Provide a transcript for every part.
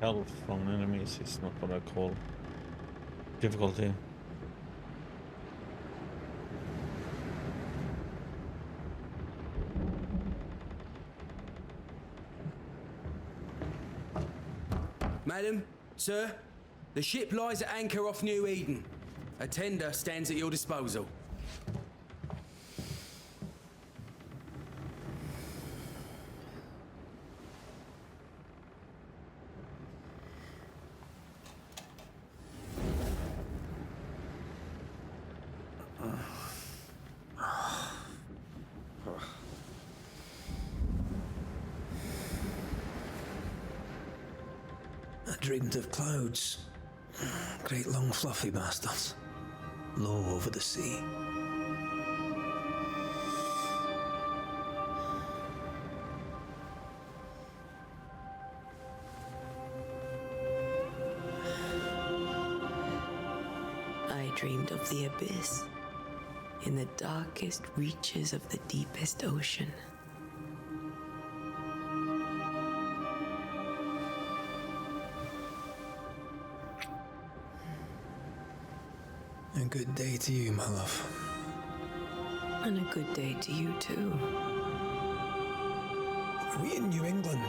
Health from enemies is not what I call difficulty. Madam, sir, the ship lies at anchor off New Eden. A tender stands at your disposal. I dreamed of clouds. Great long fluffy bastards. Low over the sea. I dreamed of the abyss, in the darkest reaches of the deepest ocean. A good day to you, my love. And a good day to you, too. Are we in New England?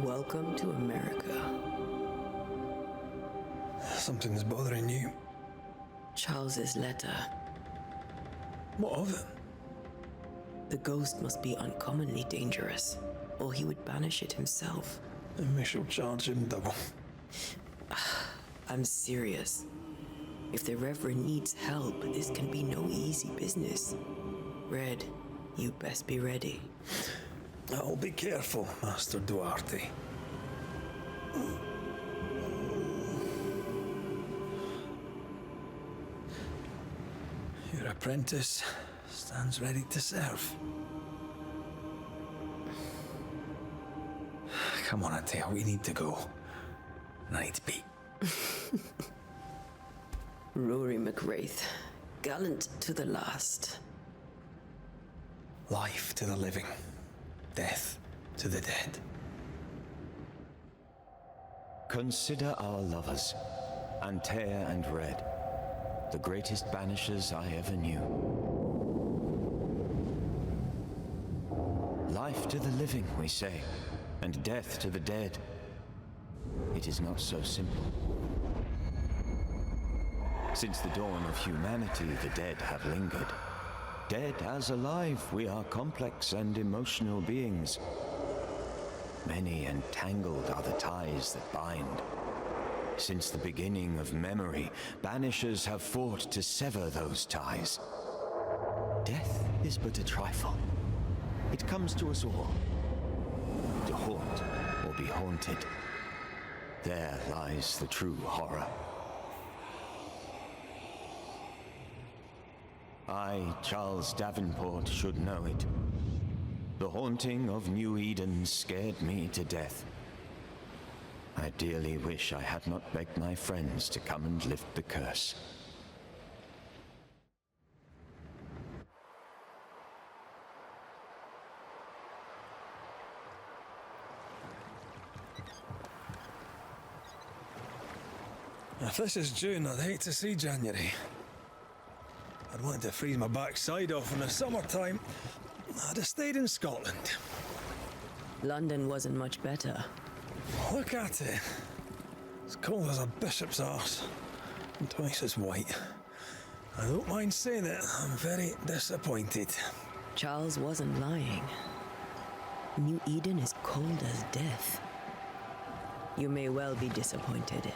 Welcome to America. Something's bothering you. Charles's letter. What of it? The ghost must be uncommonly dangerous, or he would banish it himself. And we shall charge him double. I'm serious. If the Reverend needs help, this can be no easy business. Red, you best be ready. I'll be careful, Master Duarte. Your apprentice stands ready to serve. Come on, Atea, we need to go. Night beat. Rory McWraith, gallant to the last. Life to the living, death to the dead. Consider our lovers, Antea and Red, the greatest banishers I ever knew. Life to the living, we say, and death to the dead. It is not so simple. Since the dawn of humanity, the dead have lingered. Dead as alive, we are complex and emotional beings. Many and tangled are the ties that bind. Since the beginning of memory, banishers have fought to sever those ties. Death is but a trifle. It comes to us all. To haunt or be haunted. There lies the true horror. I, Charles Davenport, should know it. The haunting of New Eden scared me to death. I dearly wish I had not begged my friends to come and lift the curse. If this is June, I'd hate to see January. I'd want to freeze my backside off in the summertime. I'd have stayed in Scotland. London wasn't much better. Look at it. As cold as a bishop's arse. And twice as white. I don't mind saying it, I'm very disappointed. Charles wasn't lying. New Eden is cold as death. You may well be disappointed.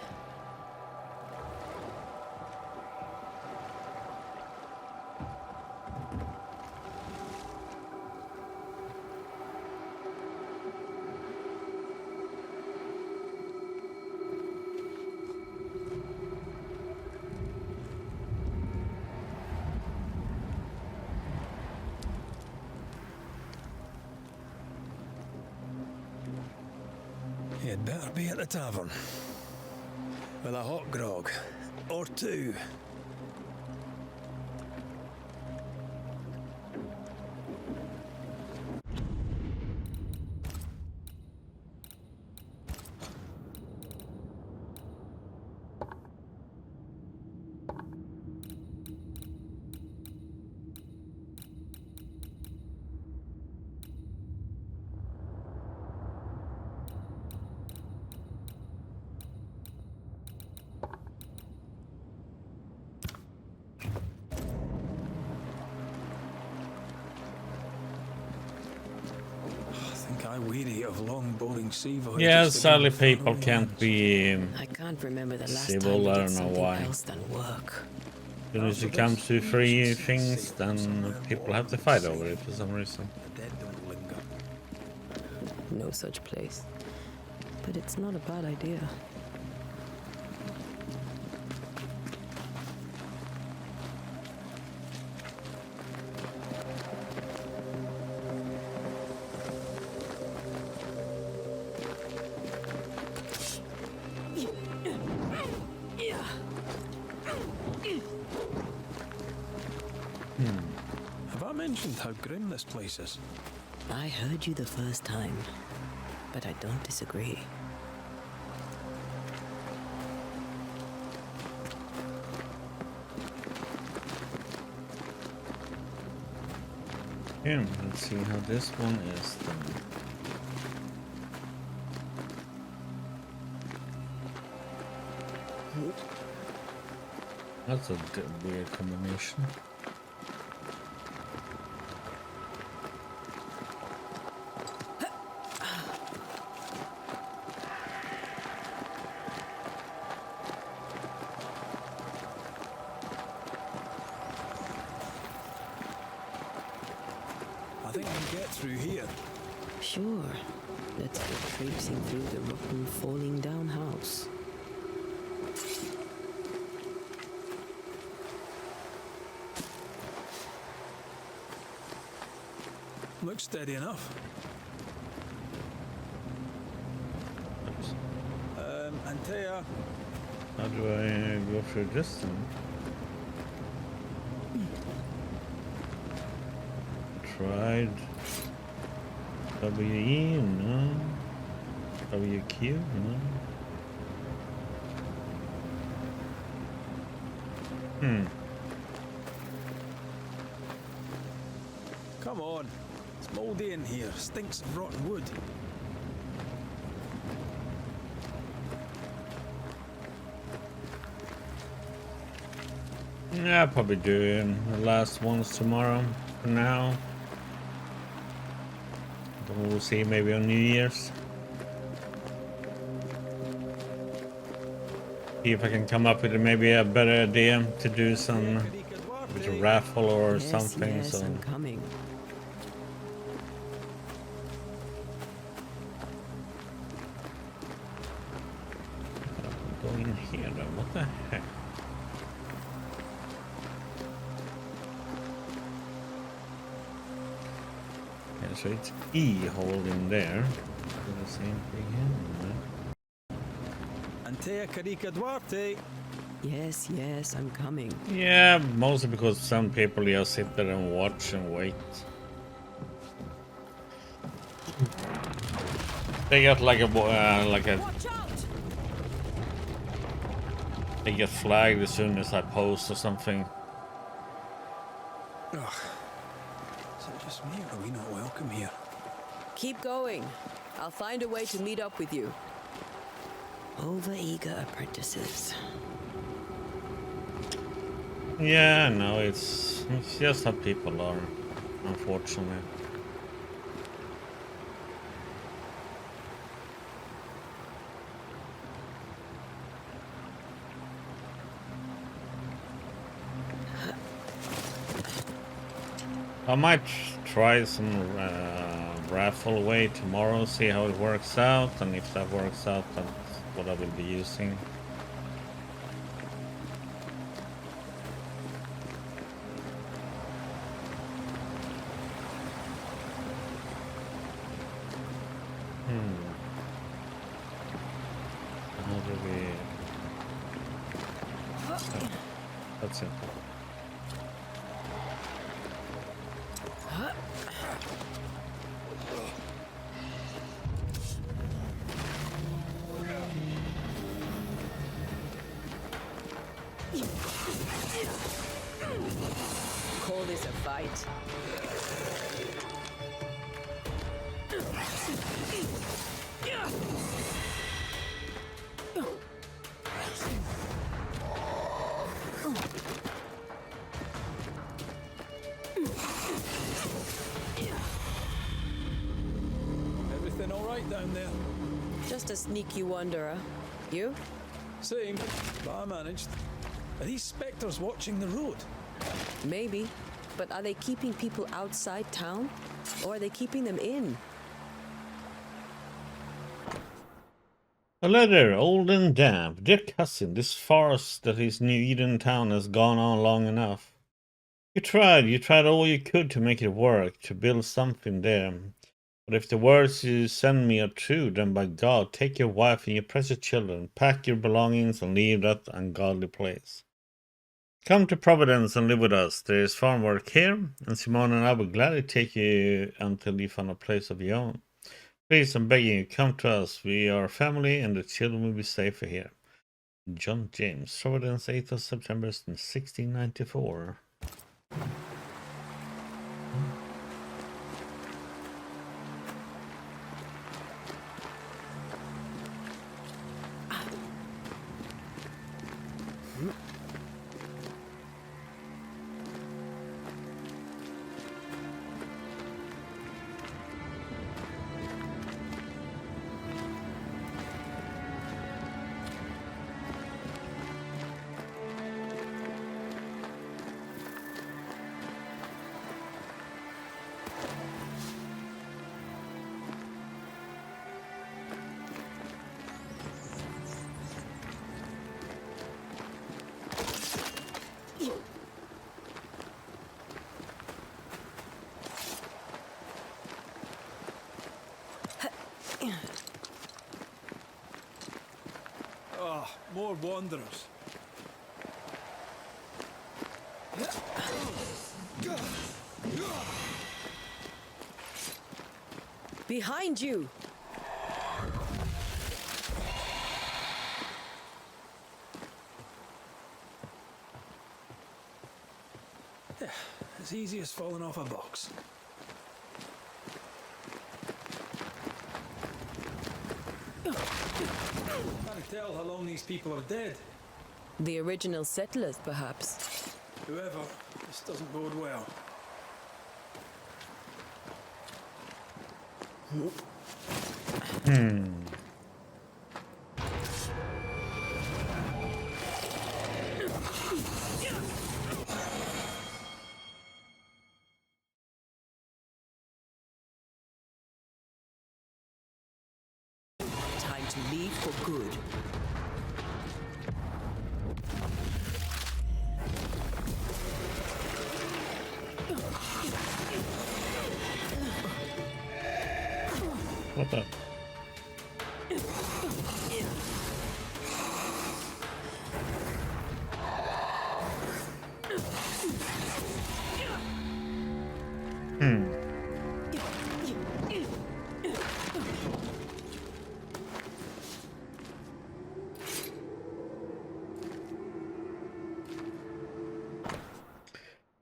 You'd better be at the tavern. With a hot grog. Or two. I weary of long, boring sea voyages. Yeah, to sadly be in people front can't be I can't remember the last civil, time we I did don't know something why. else than work. As soon as it comes to free things, then people have to fight over it for some reason. The dead don't linger. No such place. But it's not a bad idea. Have I mentioned how grim this place is? I heard you the first time, but I don't disagree. Yeah, let's see how this one is then. That's a weird combination. I think I can get through here. Sure. Let's go traipsing through the rotten, falling down house. Looks steady enough. Oops. Antea, How do I go through this then? Tried WE, no. WQ, no. come on. It's mouldy in here. Stinks of rotten wood. Yeah, I'll probably do the last ones tomorrow for now. Then we'll see maybe on New Year's. See if I can come up with maybe a better idea to do some with a raffle or Yes, something. yes, So I'm coming. go in here then. What the heck? Yeah, so it's E holding there. Do the same thing here. Antea Carica Duarte. Yes, yes, I'm coming. Yeah, mostly because some people just sit there and watch and wait. They get like a they get flagged as soon as I post or something. Ugh. Is it just me or are we not welcome here? Keep going. I'll find a way to meet up with you. Overeager apprentices. Yeah, no, it's just how people are, unfortunately. I might try some raffle way tomorrow, see how it works out, and if that works out, that's what I will be using. How do we... Oh, that's it. Call this a fight. in there? Just a sneaky wanderer. You? Same, but I managed. Are these spectres watching the road? Maybe. But are they keeping people outside town? Or are they keeping them in? A letter, old and damp. Dear cousin, this farce that is New Eden town has gone on long enough. You tried all you could to make it work, to build something there. But if the words you send me are true, then by God, take your wife and your precious children, pack your belongings and leave that ungodly place. Come to Providence and live with us. There is farm work here, and Simone and I will gladly take you until you find a place of your own. Please, I'm begging you, come to us. We are family, and the children will be safer here. John James, Providence, 8th of September, 1694. More wanderers. Behind you! As easy as falling off a box. Can't tell how long these people are dead. The original settlers, perhaps. Whoever, this doesn't bode well. Time to leave for good. What the?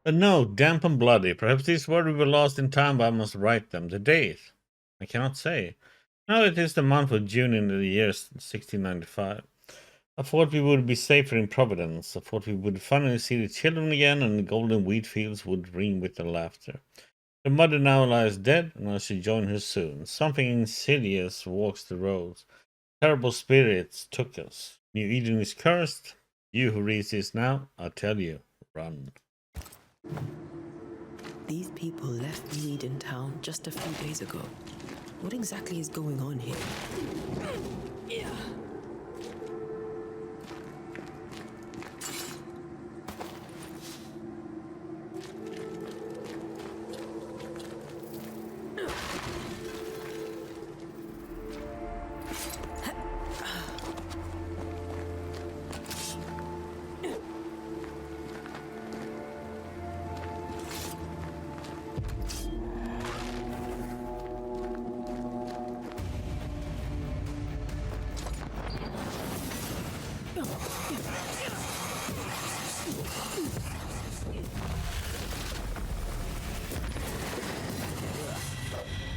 A note, damp and bloody. Perhaps these words were lost in time, but I must write them. The date? I cannot say. No, it is the month of June in the year 1695. I thought we would be safer in Providence. I thought we would finally see the children again, and the golden wheat fields would ring with their laughter. The mother now lies dead, and I shall join her soon. Something insidious walks the roads. Terrible spirits took us. New Eden is cursed. You who reads this now, I tell you, run. These people left New Eden town just a few days ago. What exactly is going on here?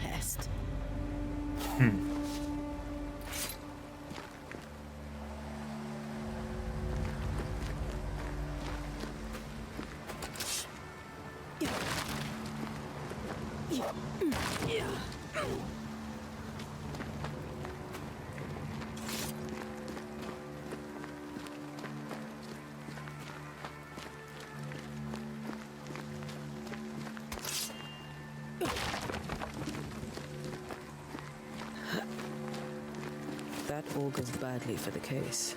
Pest. augurs badly for the case.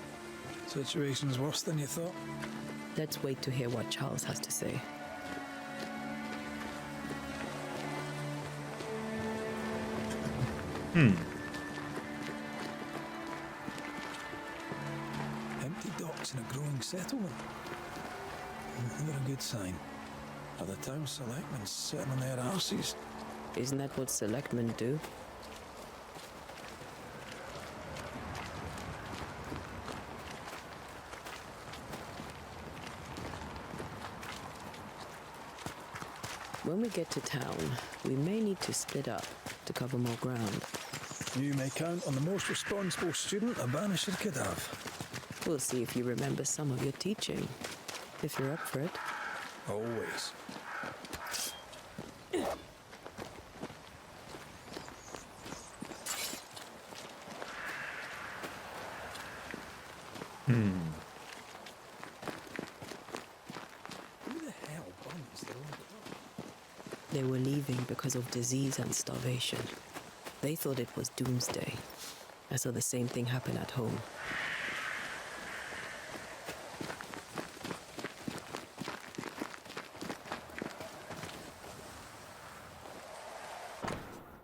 Situation's worse than you thought. Let's wait to hear what Charles has to say. Empty docks in a growing settlement. Never a good sign. Are the town selectmen sitting on their arses? Isn't that what selectmen do? When we get to town, we may need to split up to cover more ground. You may count on the most responsible student a Banisher could have. We'll see if you remember some of your teaching, if you're up for it. Always. Who the hell buns their own club? They were leaving because of disease and starvation. They thought it was doomsday. I saw the same thing happen at home.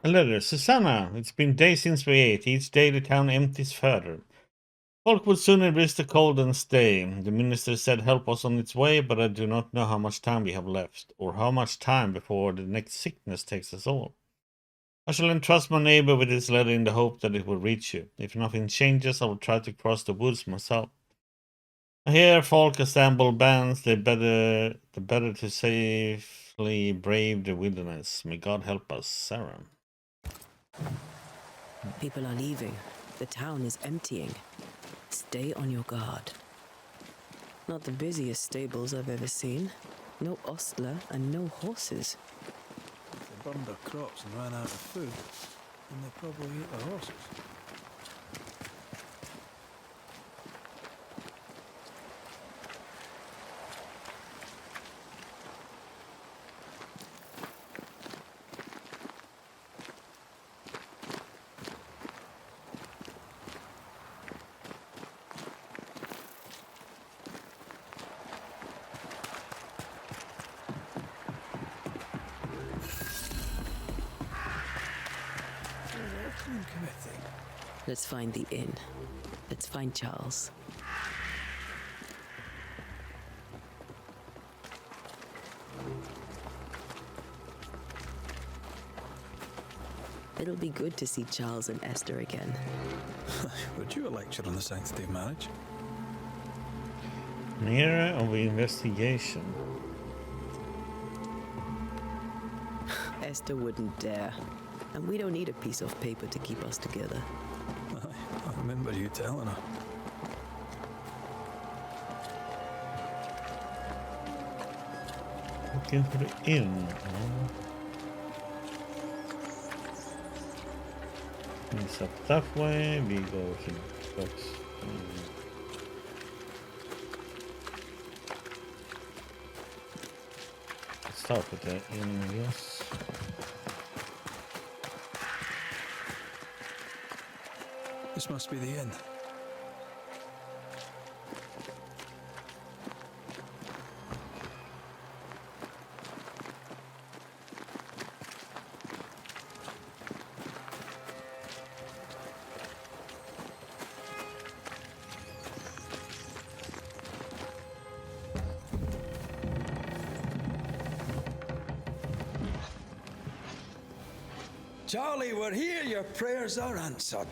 A letter. Susanna, it's been days since we ate. Each day the town empties further. Folk would sooner risk the cold than stay. The minister said help was on its way, but I do not know how much time we have left, or how much time before the next sickness takes us all. I shall entrust my neighbor with this letter in the hope that it will reach you. If nothing changes, I will try to cross the woods myself. I hear folk assemble bands, the better to safely brave the wilderness. May God help us, Sarah. People are leaving. The town is emptying. Stay on your guard. Not the busiest stables I've ever seen. No ostler and no horses. If they burned their crops and ran out of food, then they probably ate their horses. Let's find the inn. Let's find Charles. It'll be good to see Charles and Esther again. Would you a lecture on the sanctity of marriage? An era of investigation. Esther wouldn't dare. And we don't need a piece of paper to keep us together. I remember you telling her. Looking for the inn. It's up that way. We go to the box. Start with the inn, yes. This must be the inn. Charlie, we're here. Your prayers are answered.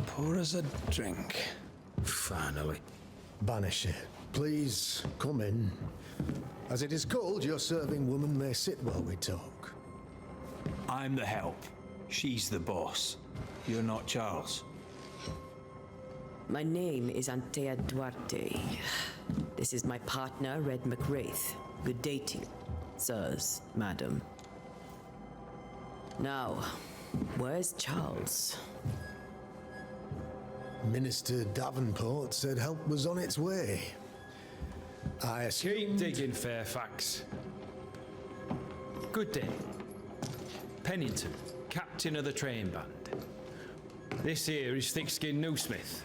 Pour us a drink. Finally. Banisher, please come in. As it is called, your serving woman may sit while we talk. I'm the help. She's the boss. You're not Charles. My name is Antea Duarte. This is my partner, Red McWraith. Good day to you, sirs, madam. Now, where's Charles? Minister Davenport said help was on its way. I assume... Keep digging, Fairfax. Good day. Pennington, captain of the train band. This here is thick-skinned Newsmith.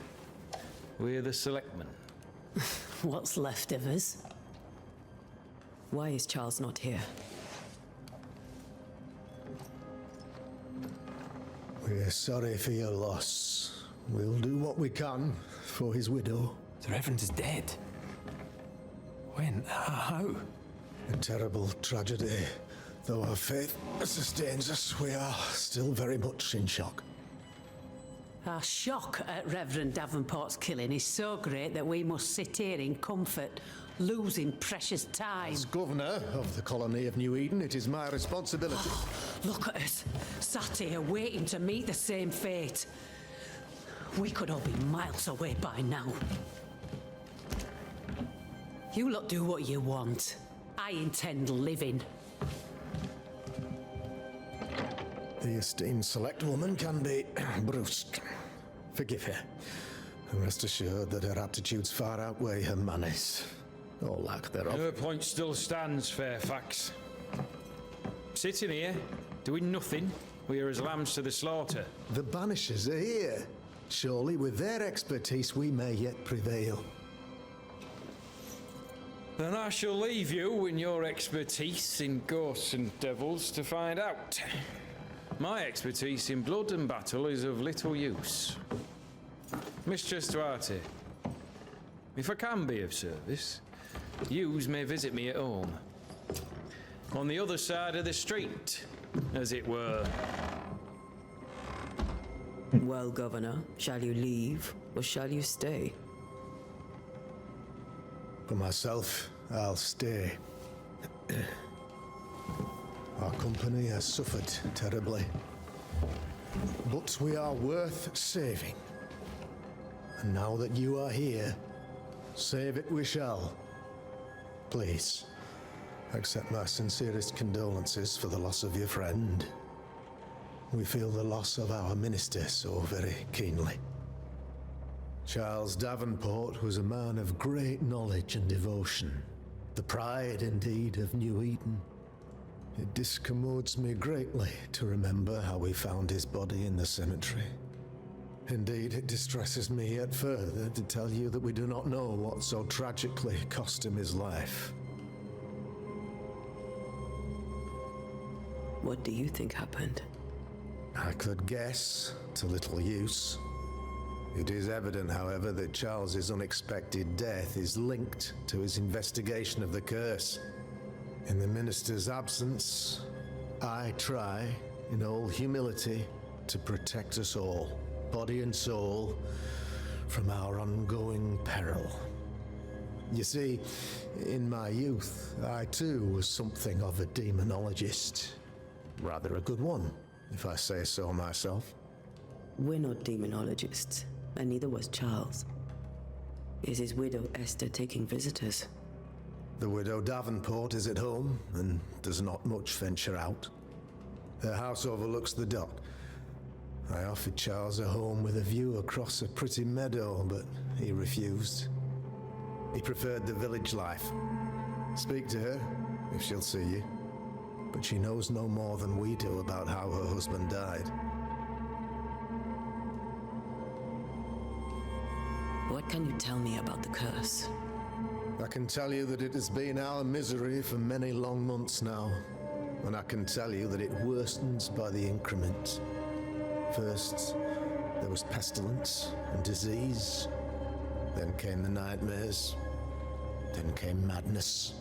We're the selectmen. What's left of us? Why is Charles not here? We're sorry for your loss. We'll do what we can for his widow. The Reverend is dead. When? How? A terrible tragedy. Though our faith sustains us, we are still very much in shock. Our shock at Reverend Davenport's killing is so great that we must sit here in comfort, losing precious time. As governor of the colony of New Eden, it is my responsibility. Look at us, sat here waiting to meet the same fate. We could all be miles away by now. You lot do what you want. I intend living. The esteemed select woman can be brusque. Forgive her. And rest assured that her aptitudes far outweigh her manners. Or lack thereof. Her point still stands, Fairfax. Sitting here, doing nothing, we are as lambs to the slaughter. The Banishers are here. Surely with their expertise we may yet prevail. Then I shall leave you and your expertise in ghosts and devils to find out. My expertise in blood and battle is of little use. Mistress Duarte, if I can be of service, yous may visit me at home. On the other side of the street, as it were. Well, Governor, shall you leave or shall you stay? For myself, I'll stay. Our company has suffered terribly. But we are worth saving. And now that you are here, save it we shall. Please, accept my sincerest condolences for the loss of your friend. We feel the loss of our minister so very keenly. Charles Davenport was a man of great knowledge and devotion, the pride indeed of New Eden. It discommodes me greatly to remember how we found his body in the cemetery. Indeed, it distresses me yet further to tell you that we do not know what so tragically cost him his life. What do you think happened? I could guess, to little use. It is evident, however, that Charles's unexpected death is linked to his investigation of the curse. In the minister's absence, I try, in all humility, to protect us all, body and soul, from our ongoing peril. You see, in my youth, I too was something of a demonologist. Rather a good one, if I say so myself. We're not demonologists, and neither was Charles. Is his widow Esther taking visitors? The widow Davenport is at home and does not much venture out. Her house overlooks the dock. I offered Charles a home with a view across a pretty meadow, but he refused. He preferred the village life. Speak to her, if she'll see you. But she knows no more than we do about how her husband died. What can you tell me about the curse? I can tell you that it has been our misery for many long months now, and I can tell you that it worsens by the increment. First, there was pestilence and disease. Then came the nightmares. Then came madness.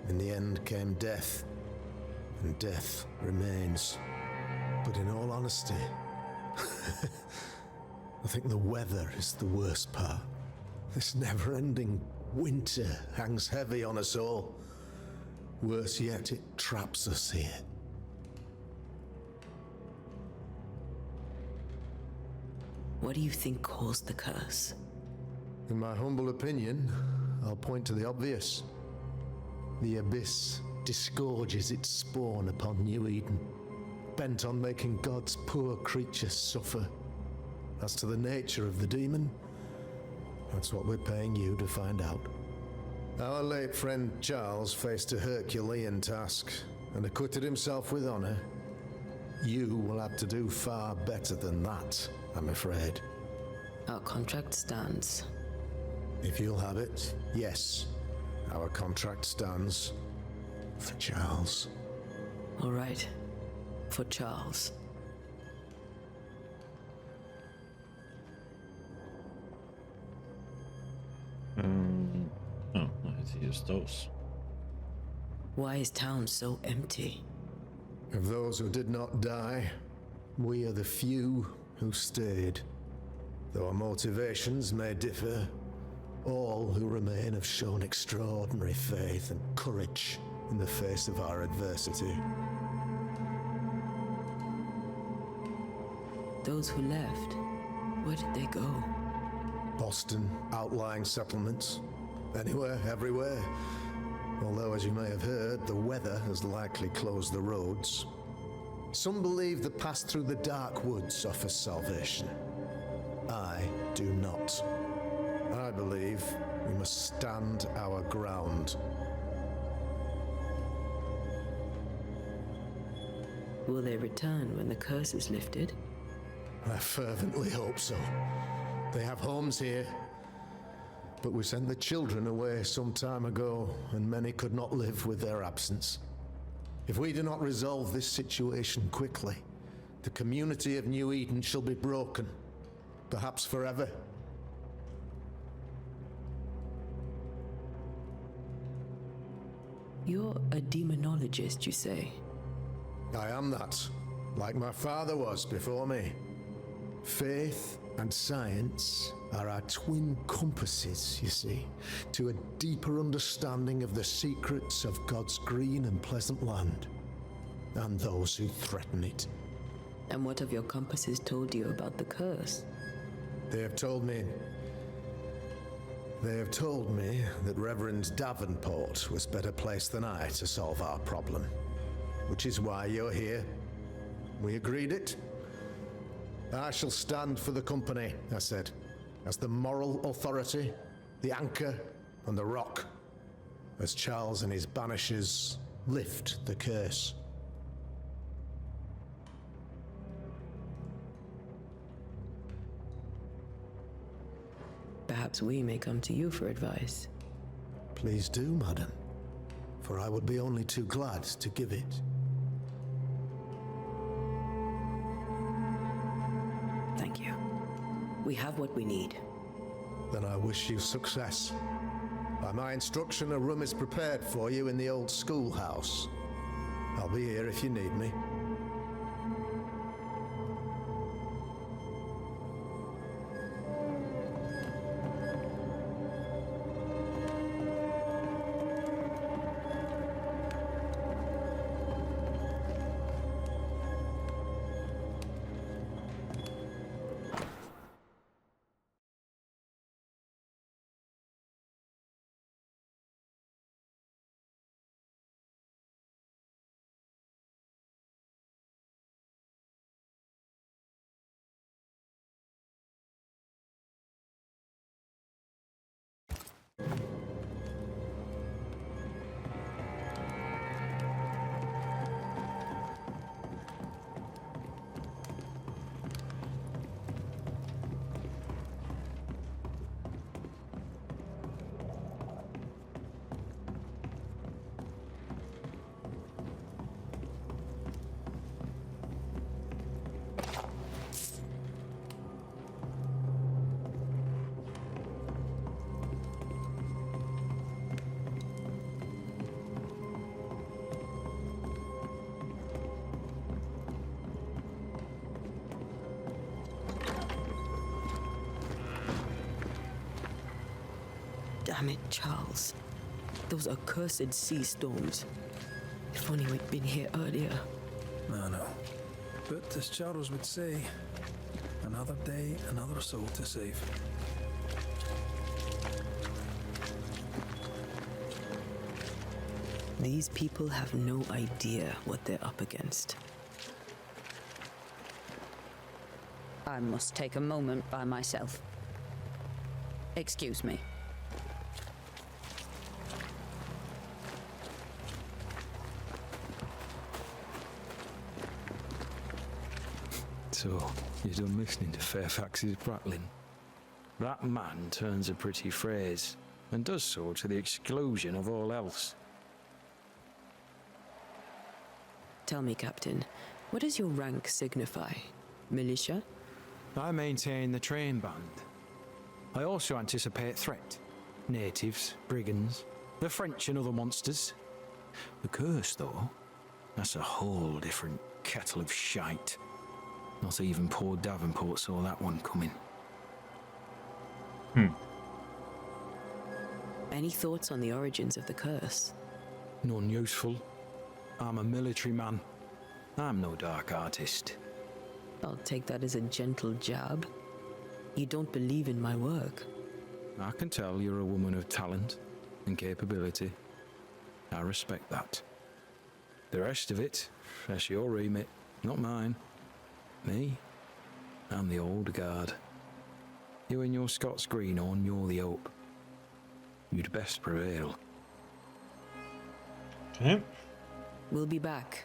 In the end came death. And death remains. But in all honesty, I think the weather is the worst part. This never-ending winter hangs heavy on us all. Worse yet, it traps us here. What do you think caused the curse? In my humble opinion, I'll point to the obvious. The abyss disgorges its spawn upon New Eden, bent on making God's poor creatures suffer. As to the nature of the demon, that's what we're paying you to find out. Our late friend Charles faced a Herculean task and acquitted himself with honor. You will have to do far better than that, I'm afraid. Our contract stands. If you'll have it, yes. Our contract stands. For Charles. All right. For Charles. Oh, I had to use those. Why is town so empty? Of those who did not die, we are the few who stayed. Though our motivations may differ, all who remain have shown extraordinary faith and courage in the face of our adversity. Those who left, where did they go? Boston, outlying settlements, anywhere, everywhere. Although, as you may have heard, the weather has likely closed the roads. Some believe the path through the dark woods offers salvation. I do not. I believe we must stand our ground. Will they return when the curse is lifted? I fervently hope so. They have homes here. But we sent the children away some time ago, and many could not live with their absence. If we do not resolve this situation quickly, the community of New Eden shall be broken, perhaps forever. You're a demonologist, you say? I am that, like my father was before me. Faith and science are our twin compasses, you see, to a deeper understanding of the secrets of God's green and pleasant land, and those who threaten it. And what have your compasses told you about the curse? They have told me that Reverend Davenport was better placed than I to solve our problem, which is why you're here. We agreed it. I shall stand for the company, I said, as the moral authority, the anchor, and the rock, as Charles and his Banishers lift the curse. Perhaps we may come to you for advice. Please do, madam, for I would be only too glad to give it. Thank you. We have what we need. Then I wish you success. By my instruction, a room is prepared for you in the old schoolhouse. I'll be here if you need me. Damn it, Charles. Those accursed sea storms. If only we'd been here earlier. I know. But as Charles would say, another day, another soul to save. These people have no idea what they're up against. I must take a moment by myself. Excuse me. So, you're done listening to Fairfax's prattling. That man turns a pretty phrase, and does so to the exclusion of all else. Tell me, Captain, what does your rank signify? Militia? I maintain the train band. I also anticipate threat. Natives, brigands, the French and other monsters. The curse, though, that's a whole different kettle of shite. Not even poor Davenport saw that one coming. Any thoughts on the origins of the curse? None useful. I'm a military man. I'm no dark artist. I'll take that as a gentle jab. You don't believe in my work. I can tell you're a woman of talent and capability. I respect that. The rest of it, that's your remit, not mine. Me, I'm the old guard. You and your Scots greenhorn, you're the hope. You'd best prevail. Okay. We'll be back.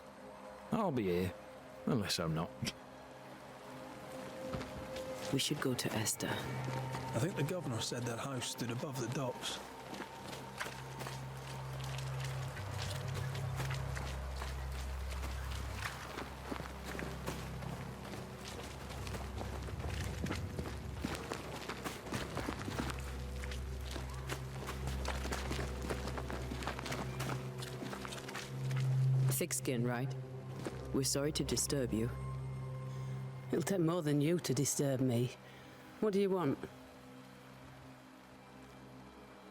I'll be here, unless I'm not. We should go to Esther. I think the governor said that house stood above the docks. Thick skin, right? We're sorry to disturb you. It'll take more than you to disturb me. What do you want?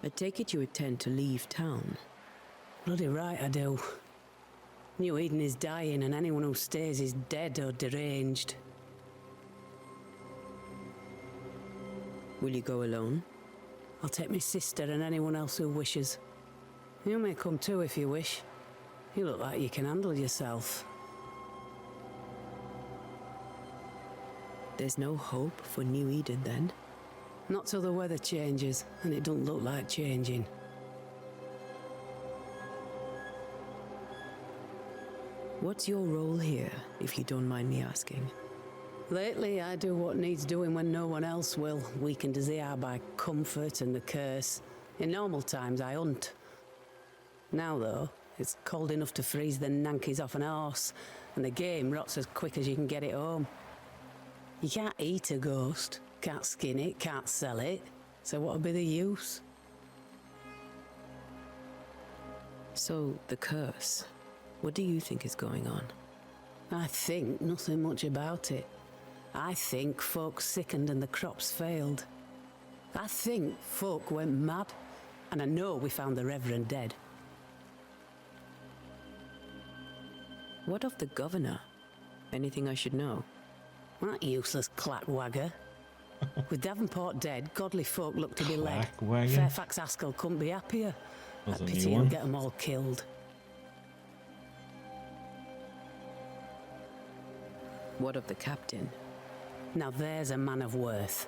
I take it you intend to leave town. Bloody right I do. New Eden is dying and anyone who stays is dead or deranged. Will you go alone? I'll take my sister and anyone else who wishes. You may come too if you wish. You look like you can handle yourself. There's no hope for New Eden then? Not till the weather changes, and it don't look like changing. What's your role here, if you don't mind me asking? Lately, I do what needs doing when no one else will, weakened as they are by comfort and the curse. In normal times, I hunt. Now, though, it's cold enough to freeze the nankies off an horse, and the game rots as quick as you can get it home. You can't eat a ghost, can't skin it, can't sell it, so what'll be the use? So, the curse. What do you think is going on? I think nothing much about it. I think folk sickened and the crops failed. I think folk went mad, and I know we found the Reverend dead. What of the governor? Anything I should know? That useless clackwagger. With Davenport dead, godly folk look to be led. Clackwagon? Fairfax Haskell couldn't be happier. That's I a pity new he'll one. get them all killed. What of the captain? Now there's a man of worth.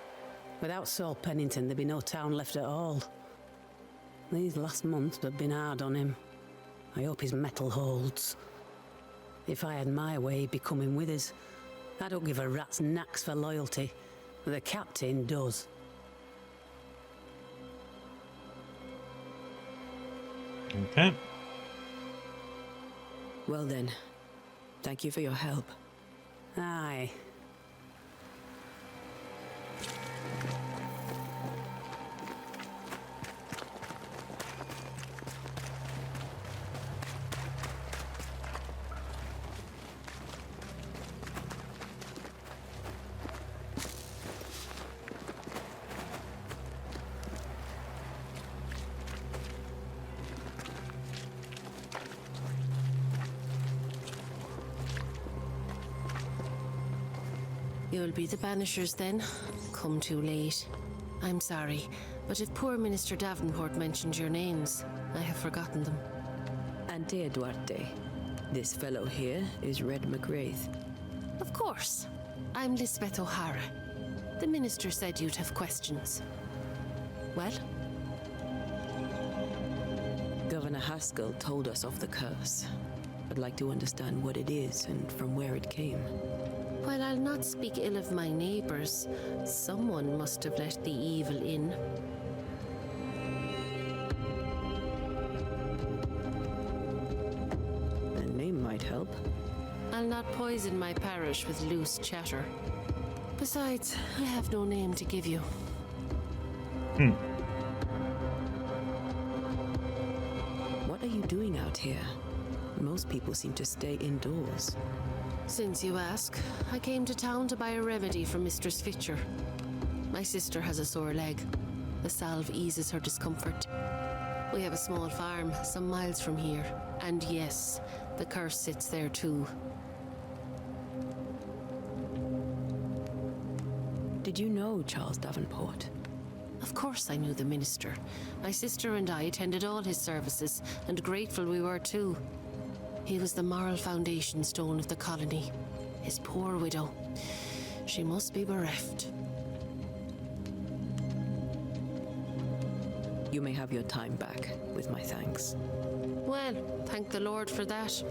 Without Saul Pennington, there'd be no town left at all. These last months have been hard on him. I hope his mettle holds. If I had my way, he'd be coming with us. I don't give a rat's knacks for loyalty. The captain does. Okay. Well then, thank you for your help. Aye. You'll be the Banishers then? Come too late. I'm sorry, but if poor Minister Davenport mentioned your names, I have forgotten them. Ante Duarte. This fellow here is Red McGrath. Of course. I'm Lisbeth O'Hara. The minister said you'd have questions. Well? Governor Haskell told us of the curse. I'd like to understand what it is and from where it came. While I'll not speak ill of my neighbours, someone must have let the evil in. A name might help. I'll not poison my parish with loose chatter. Besides, I have no name to give you. What are you doing out here? Most people seem to stay indoors. Since you ask, I came to town to buy a remedy for Mistress Fitcher. My sister has a sore leg. The salve eases her discomfort. We have a small farm some miles from here. And yes, the curse sits there too. Did you know Charles Davenport? Of course I knew the minister. My sister and I attended all his services, and grateful we were too. He was the moral foundation stone of the colony. His poor widow. She must be bereft. You may have your time back, with my thanks. Well, thank the Lord for that.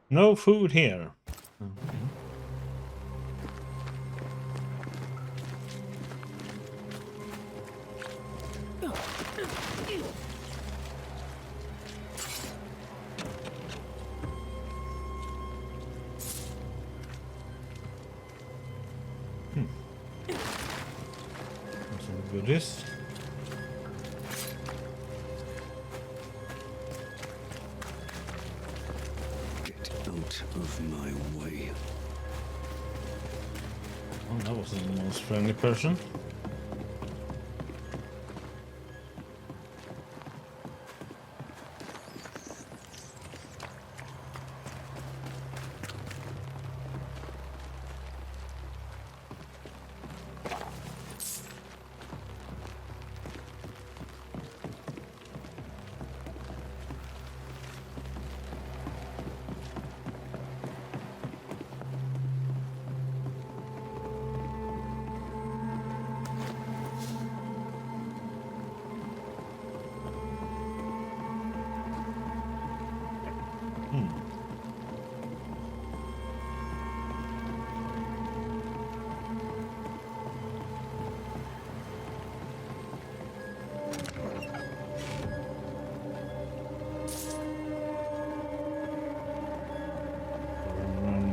No food here. Some goodies. Out of my way. Oh, that wasn't the most friendly person.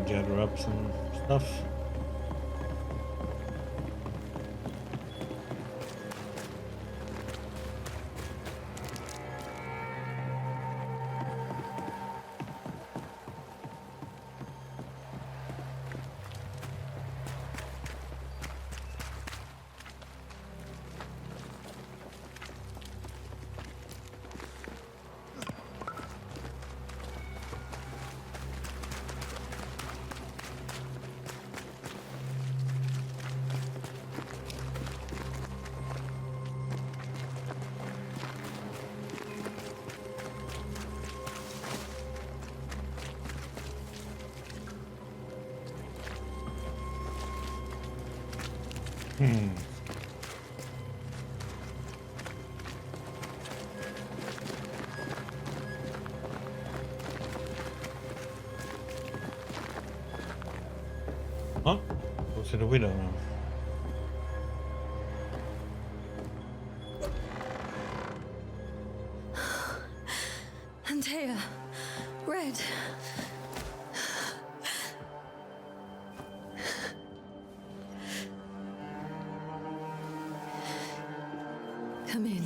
Gather up some stuff. Huh? Go to the widow now. Antea, Red. Come in.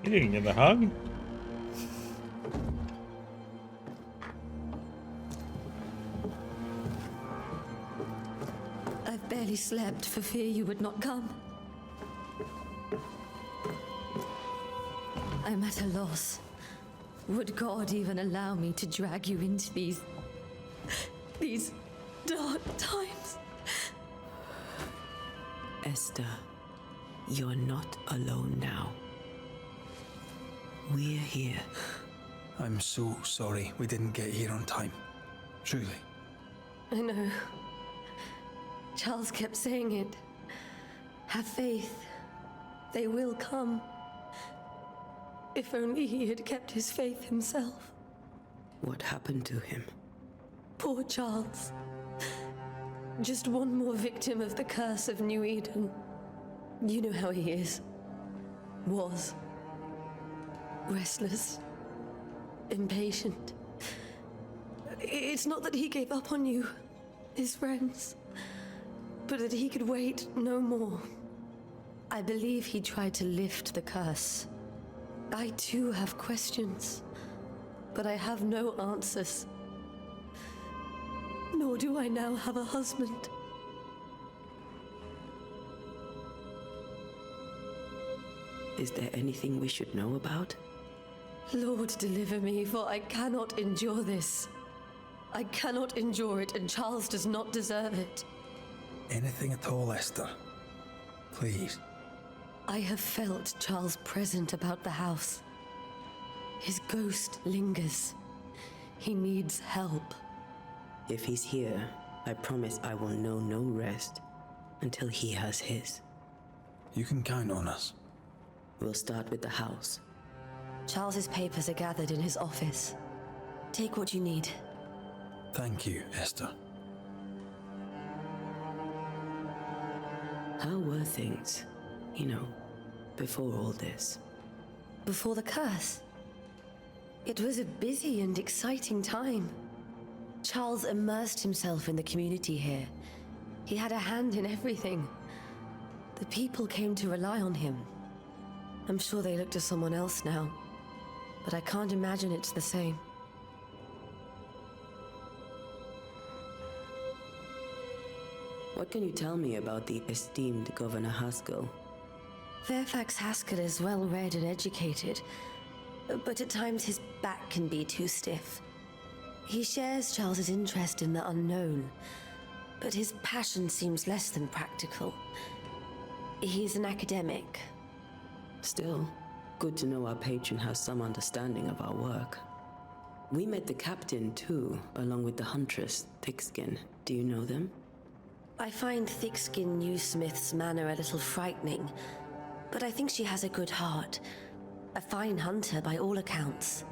You didn't get a hug? I've barely slept for fear you would not come. I'm at a loss. Would God even allow me to drag you into these dark times. Esther, you're not alone now. We're here. I'm so sorry we didn't get here on time. Truly. I know. Charles kept saying it. Have faith. They will come. If only he had kept his faith himself. What happened to him? Poor Charles. Just one more victim of the curse of New Eden. You know how he is. Was. Restless. Impatient. It's not that he gave up on you, his friends, but that he could wait no more. I believe he tried to lift the curse. I too have questions, but I have no answers. Nor do I now have a husband. Is there anything we should know about? Lord, deliver me, for I cannot endure this. I cannot endure it, and Charles does not deserve it. Anything at all, Esther. Please. I have felt Charles present about the house. His ghost lingers. He needs help. If he's here, I promise I will know no rest until he has his. You can count on us. We'll start with the house. Charles's papers are gathered in his office. Take what you need. Thank you, Esther. How were things, before all this? Before the curse? It was a busy and exciting time. Charles immersed himself in the community here. He had a hand in everything. The people came to rely on him. I'm sure they look to someone else now, but I can't imagine it's the same. What can you tell me about the esteemed Governor Haskell? Fairfax Haskell is well read and educated, but at times his back can be too stiff. He shares Charles's interest in the unknown, but his passion seems less than practical. He's an academic. Still, good to know our patron has some understanding of our work. We met the captain too, along with the huntress, Thickskin. Do you know them? I find Thickskin Newsmith's manner a little frightening, but I think she has a good heart. A fine hunter by all accounts.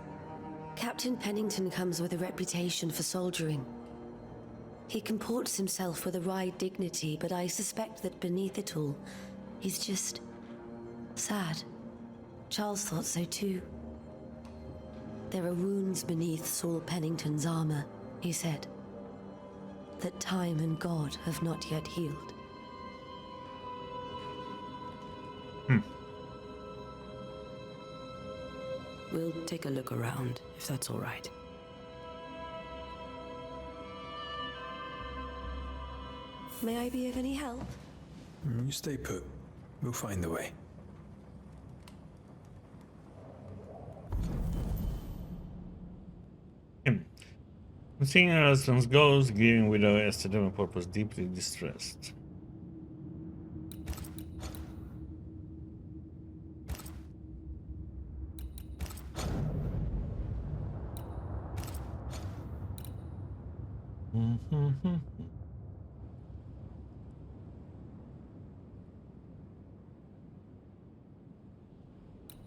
Captain Pennington comes with a reputation for soldiering. He comports himself with a wry dignity, but I suspect that beneath it all, he's just sad. Charles thought so too. There are wounds beneath Saul Pennington's armor, he said, that time and God have not yet healed. We'll take a look around, if that's all right. May I be of any help? You stay put. We'll find a way. Seeing her husband's ghost, grieving widow Esther Davenport was deeply distressed.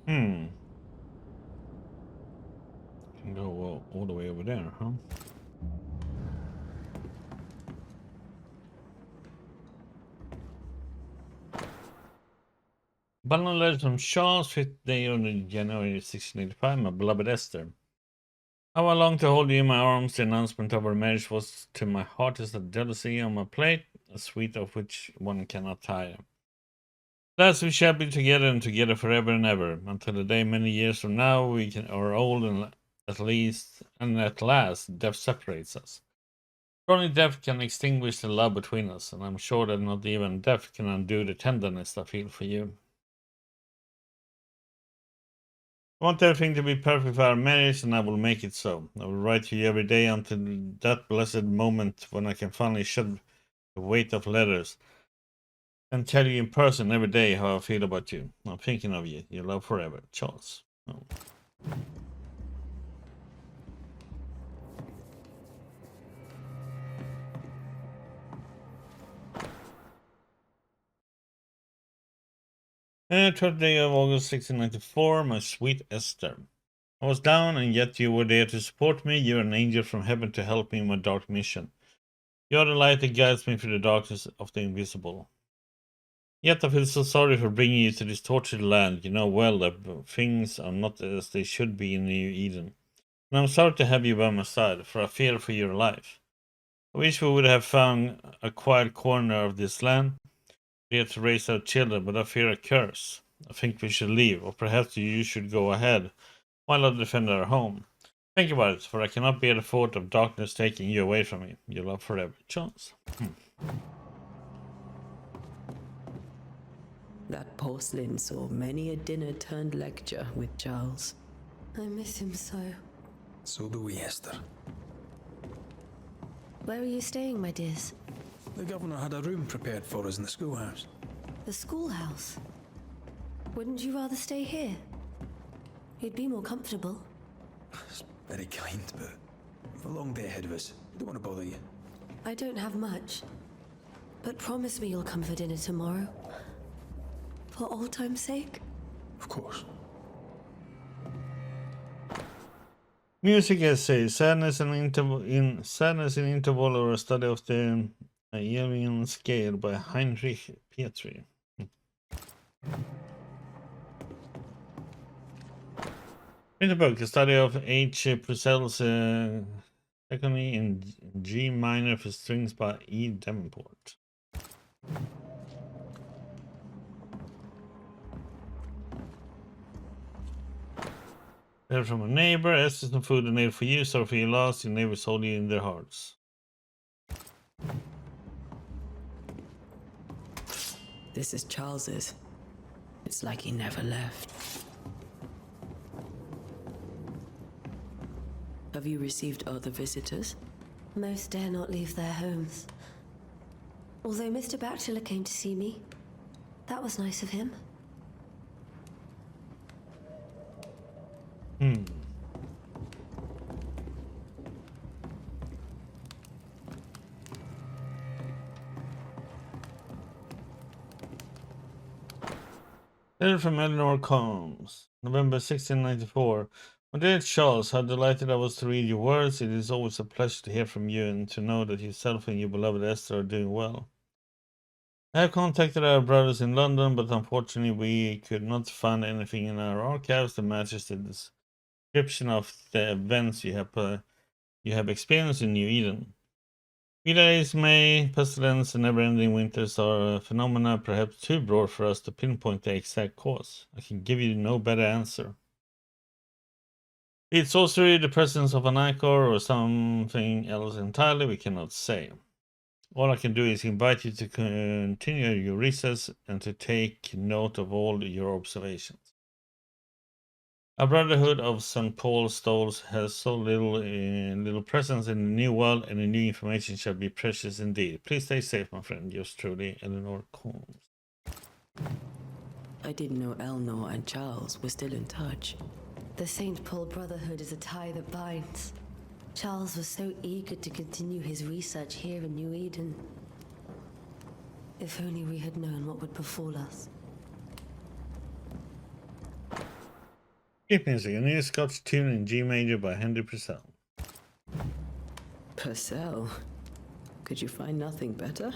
Can go all the way over there, huh? Bundle letters from Charles, 5th day of January 1685, my beloved Esther. How I long to hold you in my arms. The announcement of our marriage was to my heart as a jealousy on my plate, a sweet of which one cannot tire. Thus we shall be together and together forever and ever, until the day many years from now we are old and at last death separates us. For only death can extinguish the love between us, and I'm sure that not even death can undo the tenderness I feel for you. I want everything to be perfect for our marriage, and I will make it so. I will write to you every day until that blessed moment when I can finally shed the weight of letters and tell you in person every day how I feel about you. I'm thinking of you. Your love forever, Charles. Oh. 12th day of August 1694, my sweet Esther. I was down, and yet you were there to support me. You are an angel from heaven to help me in my dark mission. You are the light that guides me through the darkness of the invisible. Yet I feel so sorry for bringing you to this tortured land. You know well that things are not as they should be in New Eden. And I'm sorry to have you by my side, for I fear for your life. I wish we would have found a quiet corner of this land here to raise our children, but I fear a curse. I think we should leave, or perhaps you should go ahead, while I defend our home. Think about it, for I cannot bear the thought of darkness taking you away from me. Your love forever, Charles. That porcelain saw many a dinner-turned lecture with Charles. I miss him so. So do we, Esther. Where are you staying, my dears? The governor had a room prepared for us in the schoolhouse. The schoolhouse? Wouldn't you rather stay here? You'd be more comfortable. It's very kind, but we've a long day ahead of us. I don't want to bother you. I don't have much. But promise me you'll come for dinner tomorrow. For old time's sake? Of course. Music essay, Sadness in Interval, or a study of the Aeolian scale by Heinrich Petri. In the book, a study of H. Purcell's Secondly in G minor for strings by E. Davenport. Letter from a neighbor. Esther some food and nail for you. Sorry for your loss. Your neighbors hold you in their hearts. This is Charles's. It's like he never left. Have you received other visitors? Most dare not leave their homes. Although Mr. Bachelor came to see me. That was nice of him. Letter from Eleanor Combs, November 1694. My dear Charles, how delighted I was to read your words. It is always a pleasure to hear from you and to know that yourself and your beloved Esther are doing well. I have contacted our brothers in London, but unfortunately we could not find anything in our archives that matches the description of the events you have experienced in New Eden. Days, May, pestilence, and never-ending winters are phenomena perhaps too broad for us to pinpoint the exact cause. I can give you no better answer. It's sorcery, the presence of an ichor, or something else entirely, we cannot say. All I can do is invite you to continue your research and to take note of all your observations. A Brotherhood of St. Paul Stoles has so little presence in the new world, and the new information shall be precious indeed. Please stay safe, my friend. Yours truly, Eleanor Combs. I didn't know Eleanor and Charles were still in touch. The St. Paul Brotherhood is a tie that binds. Charles was so eager to continue his research here in New Eden. If only we had known what would befall us. Keep music, a new Scotch tune in G major by Henry Purcell. Purcell? Could you find nothing better?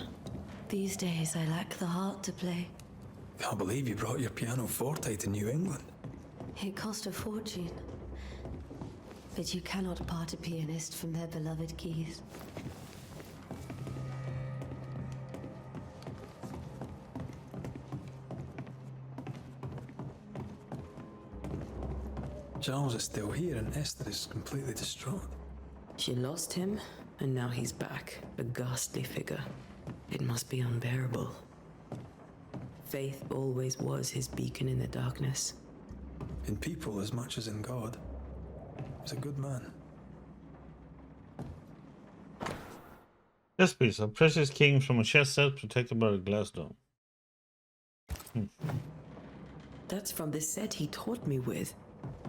These days I lack the heart to play. Can't believe you brought your pianoforte to New England. It cost a fortune. But you cannot part a pianist from their beloved keys. Charles is still here and Esther is completely distraught. She lost him, and now he's back, a ghastly figure. It must be unbearable. Faith always was his beacon in the darkness. In people as much as in God. He's a good man. This piece of precious king from a chest set protected by a glass dome. That's from the set he taught me with.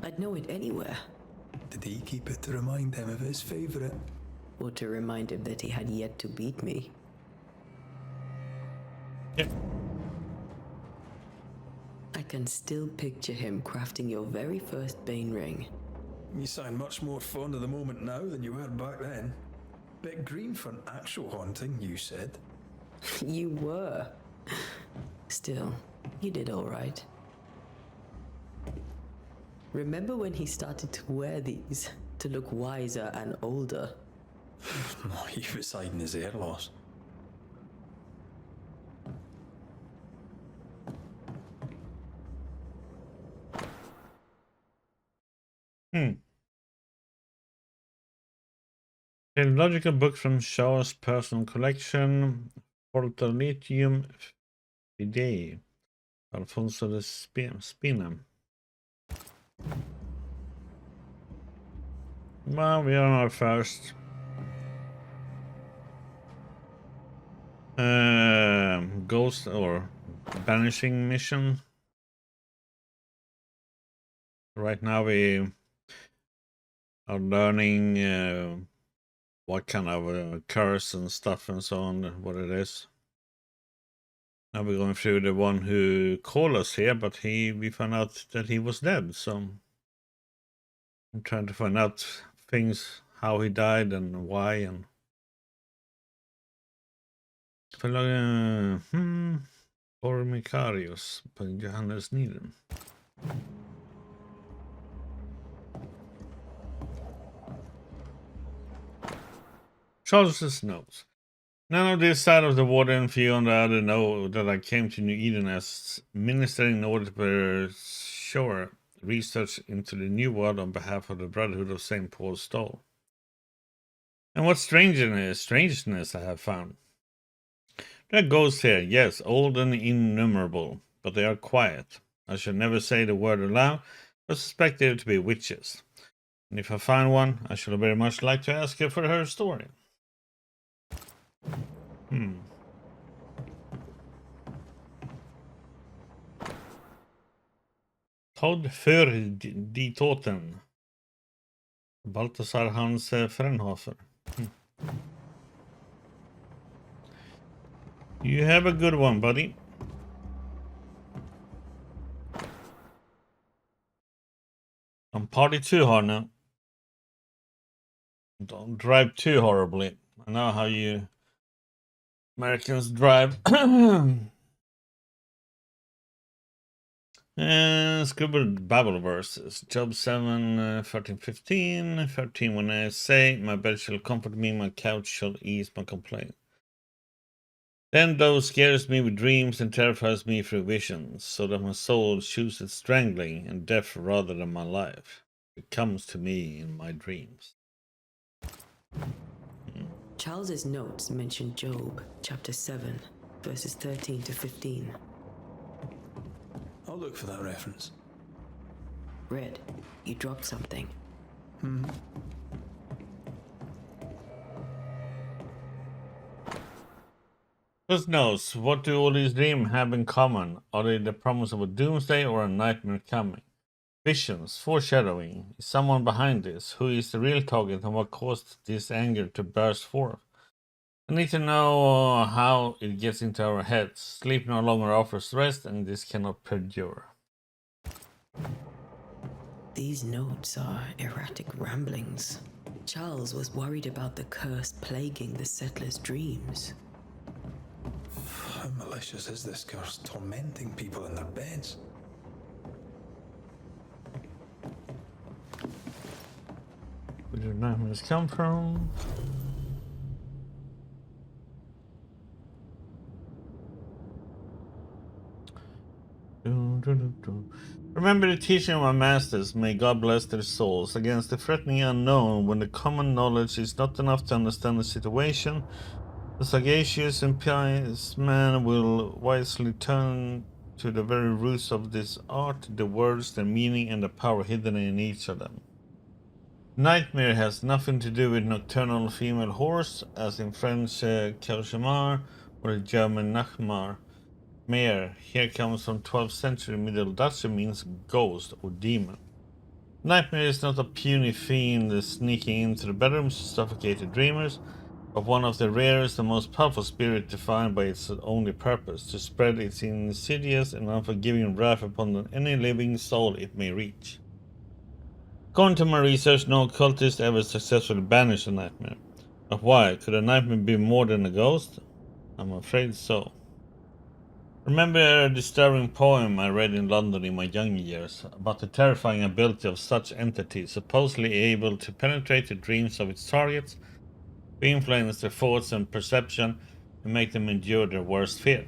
I'd know it anywhere. Did he keep it to remind him of his favourite? Or to remind him that he had yet to beat me. Yep. I can still picture him crafting your very first Bane ring. You sound much more fond of the moment now than you were back then. Bit green for an actual haunting, you said. You were. Still, you did all right. Remember when he started to wear these to look wiser and older? No, he was hiding his hair loss. Theological book from Shaw's personal collection, Portolitium Fidei, Alfonso de Spina. Well, we are on our first ghost or banishing mission. Right now we are learning what kind of curse and stuff and so on, what it is. Now we're going through the one who called us here, but we found out that he was dead, so I'm trying to find out things, how he died and why, and Formicarius på Johannes Niden. Charles's notes. None of this side of the water and few on the other know that I came to New Eden as minister in order to pursue research into the new world on behalf of the Brotherhood of St. Paul's Stole. And what strangeness I have found. There are ghosts here, yes, old and innumerable, but they are quiet. I shall never say the word aloud, but suspect them to be witches. And if I find one, I shall very much like to ask her for her story. Todd för die Toten. Balthasar Hans Frenhofer. You have a good one, buddy. I'm party too hard now. Don't drive too horribly. I know how you Americans drive. Scribbled Bible verses. Job 7, 13, 15. 13, when I say, my bed shall comfort me, my couch shall ease my complaint. Then thou scares me with dreams and terrifies me through visions, so that my soul chooses strangling and death rather than my life. It comes to me in my dreams. Charles's notes mention Job, chapter 7, verses 13 to 15. I'll look for that reference. Red, you dropped something. Who knows? What do all these dreams have in common? Are they the promise of a doomsday or a nightmare coming? Visions, foreshadowing. Is someone behind this? Who is the real target and what caused this anger to burst forth? I need to know how it gets into our heads. Sleep no longer offers rest, and this cannot perdure. These notes are erratic ramblings. Charles was worried about the curse plaguing the settlers' dreams. How malicious is this curse tormenting people in their beds? Where do nightmares come from? Remember the teaching of my masters, may God bless their souls, against the threatening unknown. When the common knowledge is not enough to understand the situation, the sagacious and pious man will wisely turn to the very roots of this art, the words, the meaning, and the power hidden in each of them. Nightmare has nothing to do with nocturnal female horse, as in French cauchemar or German Nachtmar. Mare here comes from 12th century Middle Dutch and means ghost or demon. Nightmare is not a puny fiend sneaking into the bedrooms to suffocate the dreamers, but one of the rarest and most powerful spirits defined by its only purpose, to spread its insidious and unforgiving wrath upon any living soul it may reach. According to my research, no occultist ever successfully banished a nightmare. But why? Could a nightmare be more than a ghost? I'm afraid so. Remember a disturbing poem I read in London in my young years about the terrifying ability of such entities, supposedly able to penetrate the dreams of its targets, to influence their thoughts and perception, and make them endure their worst fear.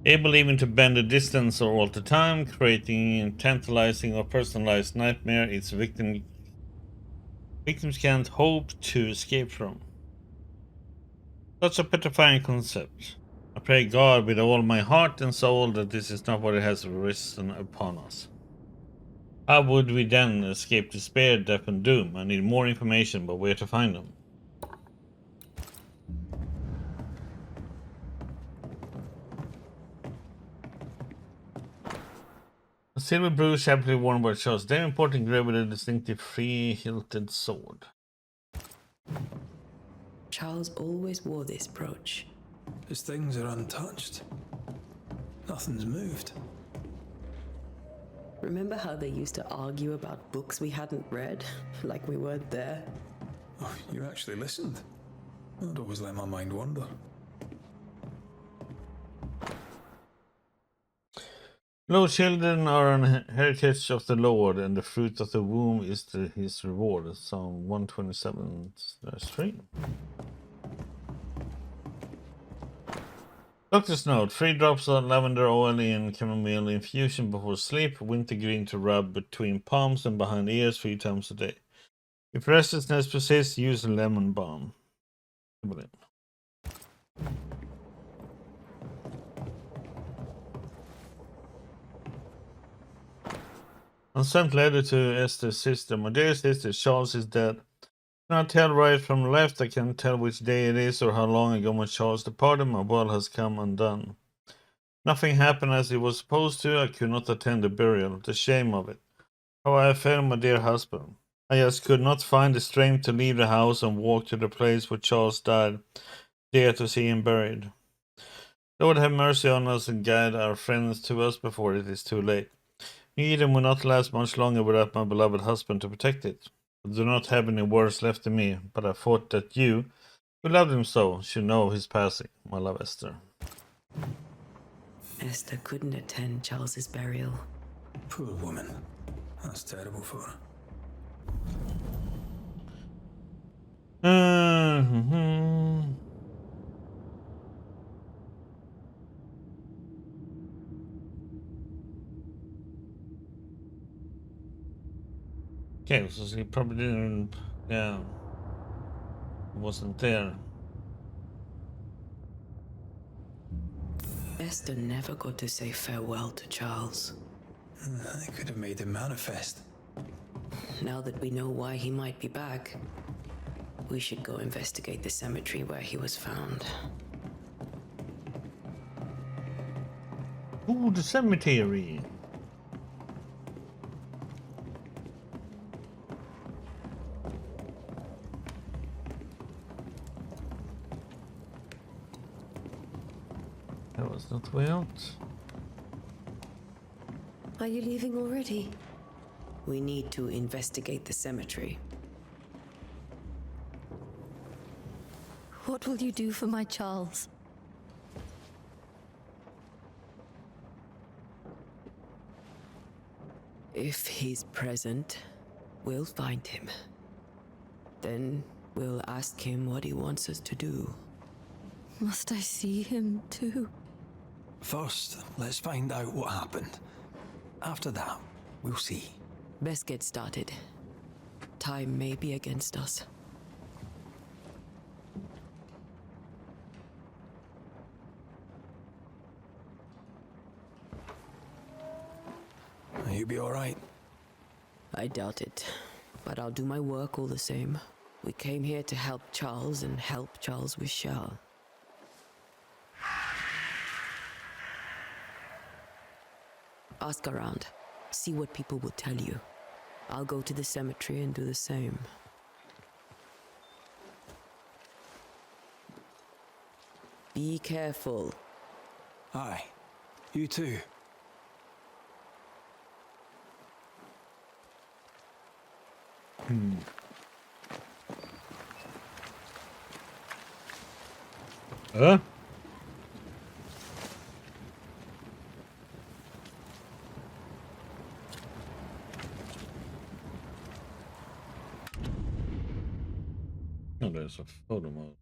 Able even to bend the distance or alter time, creating a tantalizing or personalized nightmare its victims can't hope to escape from. Such a petrifying concept. I pray God with all my heart and soul that this is not what it has risen upon us. How would we then escape despair, death, and doom? I need more information, but where to find them? A silver bruise happily worn by Charles, Davenport engraved with a distinctive three-hilted sword. Charles always wore this brooch. His things are untouched. Nothing's moved. Remember how they used to argue about books we hadn't read, like we weren't there? Oh, you actually listened. I'd always let my mind wander. Lo, children are an heritage of the Lord, and the fruit of the womb is his reward. Psalm 127-3. Doctor's note: 3 drops of lavender oil in chamomile infusion before sleep, wintergreen to rub between palms and behind ears 3 times a day. If restlessness persists, use a lemon balm. Unsent letter to Esther's sister. My dear sister, Charles is dead. I cannot tell right from left. I can't tell which day it is or how long ago my Charles departed. My world has come undone. Nothing happened as it was supposed to. I could not attend the burial. The shame of it. How I have failed my dear husband. I just could not find the strength to leave the house and walk to the place where Charles died, there to see him buried. Lord have mercy on us and guide our friends to us before it is too late. New Eden will not last much longer without my beloved husband to protect it. I do not have any words left in me, but I thought that you, who loved him so, should know of his passing. My love, Esther. Esther couldn't attend Charles's burial. Poor woman. That's terrible for her. Okay, so he probably didn't, wasn't there. Esther never got to say farewell to Charles. They could have made him manifest. Now that we know why he might be back, we should go investigate the cemetery where he was found. Ooh, the cemetery. That was not the way out. Are you leaving already? We need to investigate the cemetery. What will you do for my Charles? If he's present, we'll find him. Then we'll ask him what he wants us to do. Must I see him too? First, let's find out what happened. After that, we'll see. Best get started. Time may be against us. You be alright? I doubt it, but I'll do my work all the same. We came here to help Charles, and help Charles we shall. Ask around. See what people will tell you. I'll go to the cemetery and do the same. Be careful. Aye. You too. Huh? Oh, there's a photo mode.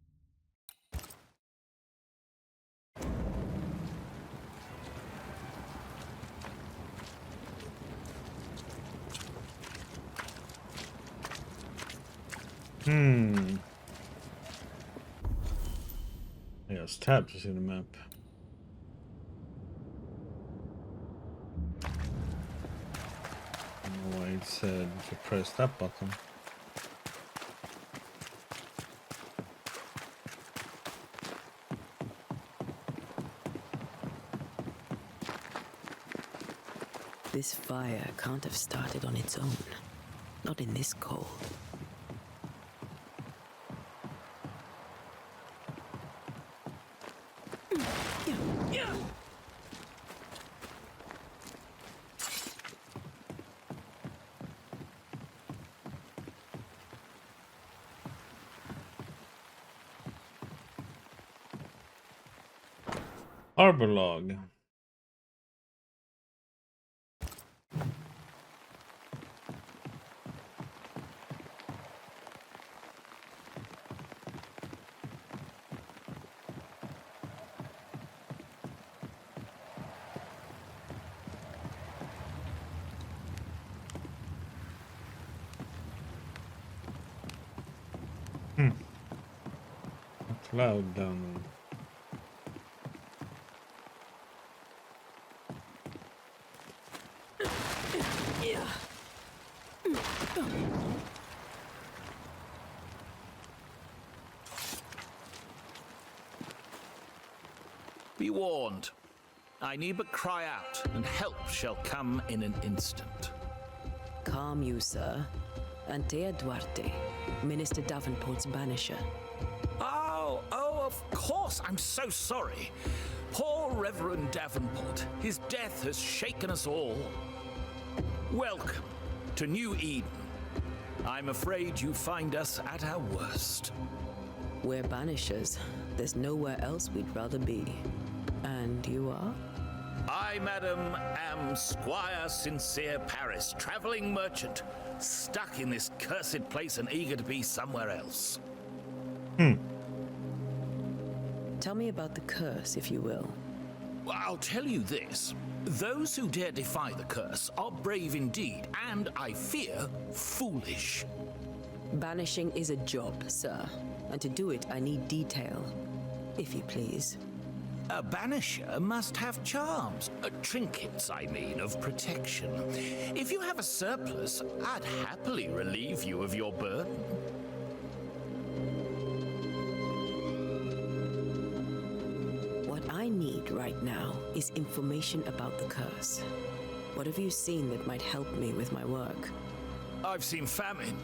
Yeah, it's tab to see the map. I don't know why it said to press that button. This fire can't have started on its own. Not in this cold. Harbor log. It's loud down there. Be warned. I need but cry out, and help shall come in an instant. Calm you, sir. Antea Duarte, Minister Davenport's banisher. Oh, of course. I'm so sorry. Poor Reverend Davenport. His death has shaken us all. Welcome to New Eden. I'm afraid you find us at our worst. We're banishers. There's nowhere else we'd rather be. And you are? I, madam, am Squire Sincere Paris, traveling merchant, stuck in this cursed place and eager to be somewhere else. Tell me about the curse, if you will. Well, I'll tell you this. Those who dare defy the curse are brave indeed, and, I fear, foolish. Banishing is a job, sir. And to do it, I need detail. If you please. A banisher must have charms. Trinkets, I mean, of protection. If you have a surplus, I'd happily relieve you of your burden. What I need right now is information about the curse. What have you seen that might help me with my work? I've seen famine,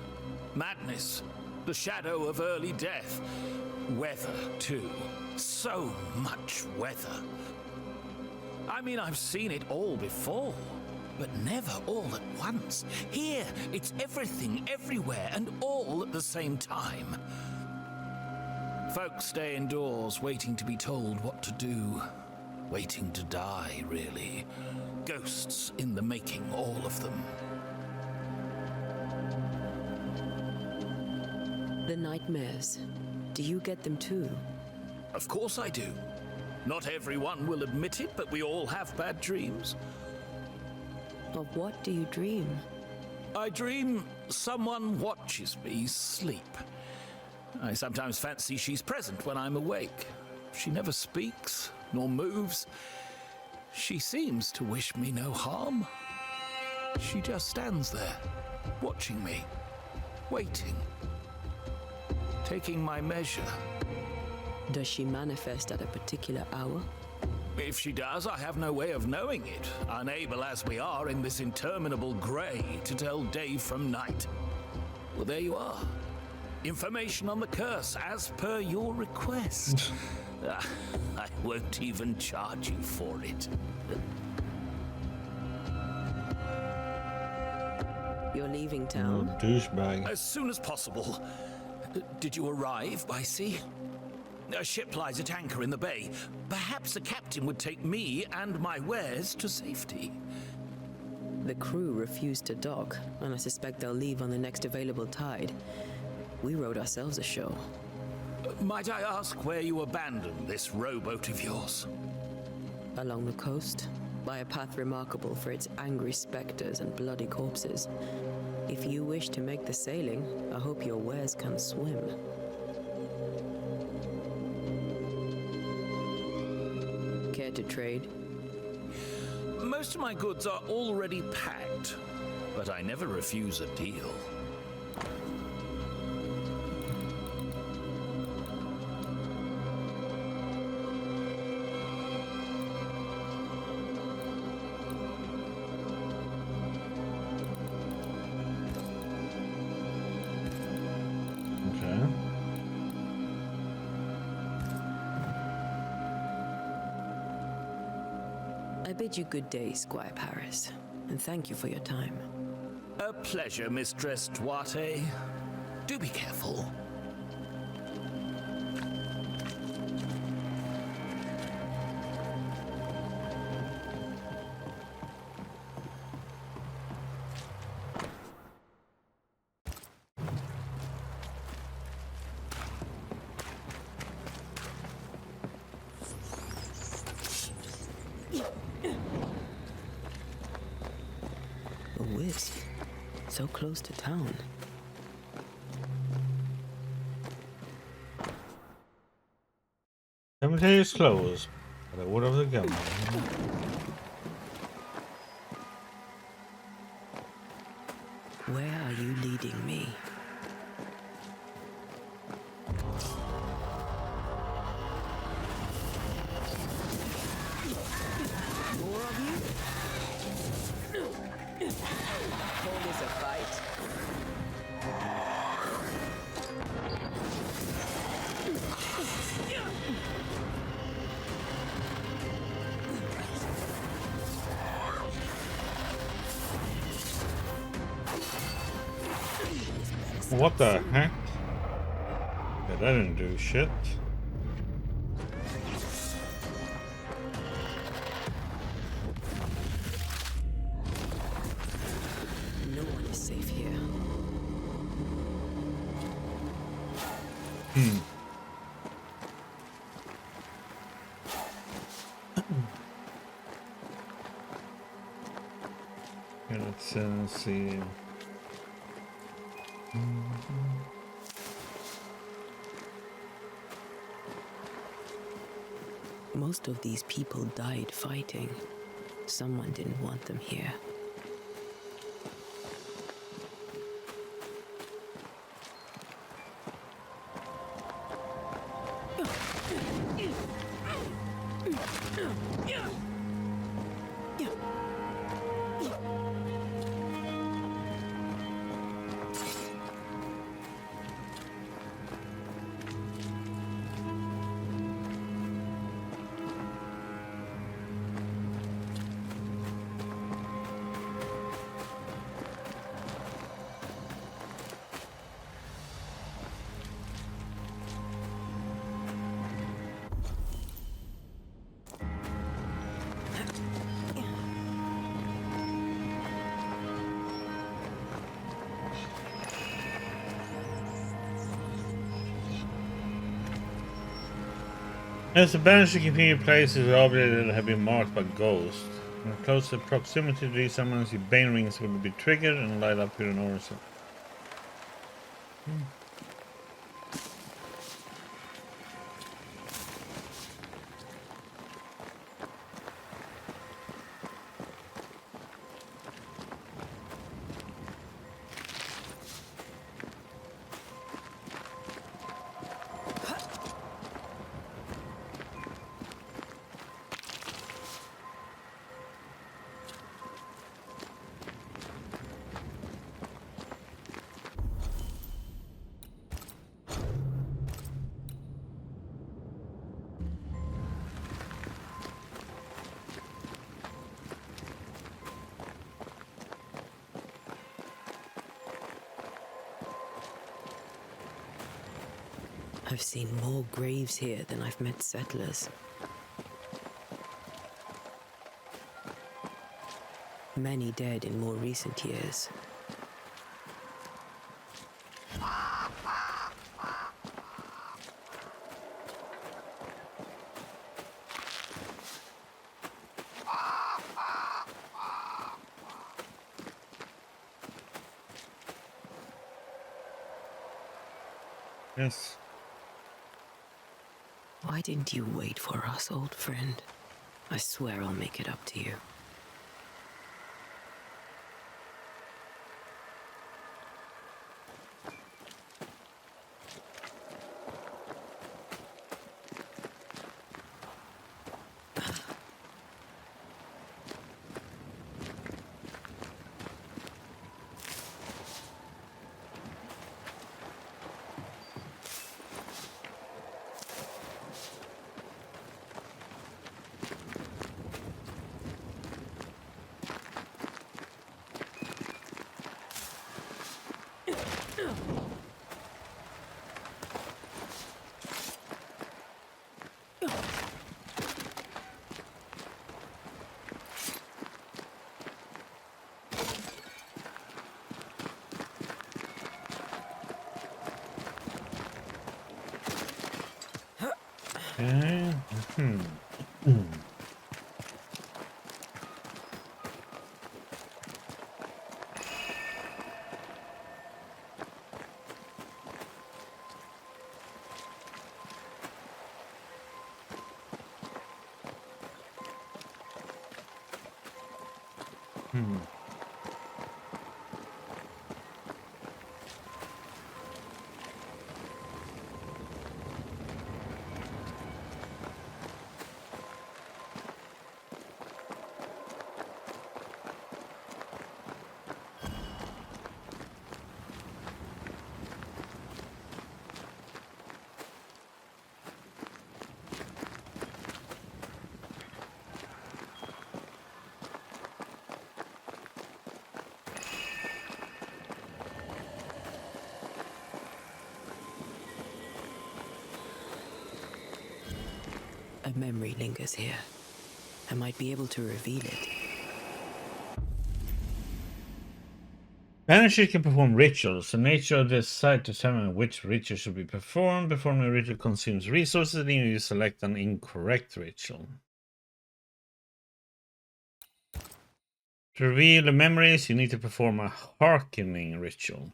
madness, the shadow of early death, weather, too. So much weather. I mean, I've seen it all before, but never all at once. Here, it's everything, everywhere, and all at the same time. Folks stay indoors, waiting to be told what to do. Waiting to die, really. Ghosts in the making, all of them. The nightmares. Do you get them too? Of course I do. Not everyone will admit it, but we all have bad dreams. Of what do you dream? I dream someone watches me sleep. I sometimes fancy she's present when I'm awake. She never speaks, nor moves. She seems to wish me no harm. She just stands there, watching me, waiting, taking my measure. Does she manifest at a particular hour? If she does, I have no way of knowing it, unable as we are in this interminable grey to tell day from night. Well, there you are. Information on the curse, as per your request. I won't even charge you for it. You're leaving town? Douchebag. As soon as possible. Did you arrive by sea? A ship lies at anchor in the bay. Perhaps the captain would take me and my wares to safety. The crew refused to dock, and I suspect they'll leave on the next available tide. We rode ourselves ashore. Might I ask where you abandoned this rowboat of yours? Along the coast, by a path remarkable for its angry specters and bloody corpses. If you wish to make the sailing, I hope your wares can swim. Care to trade? Most of my goods are already packed, but I never refuse a deal. I bid you good day, Squire Paris, and thank you for your time. A pleasure, Mistress Duarte. Do be careful. A wisp, so close to town. Cemetery is closed, but I would have the gun. Where are you leading me? More of you? Call this a fight? What the heck? Yeah, that didn't do shit. No one is safe here. Okay, let's see. Most of these people died fighting. Someone didn't want them here. As the Banisher continue places obligated that have been marked by ghosts. In closer proximity to these summons, your Bane rings will be triggered and light up with an aura. I've seen more graves here than I've met settlers. Many dead in more recent years. Yes. Why didn't you wait for us, old friend? I swear I'll make it up to you. Okay. A memory lingers here. I might be able to reveal it. Banishers can perform rituals. The nature of this site determines which ritual should be performed. Performing a ritual consumes resources, and you select an incorrect ritual. To reveal the memories, you need to perform a hearkening ritual.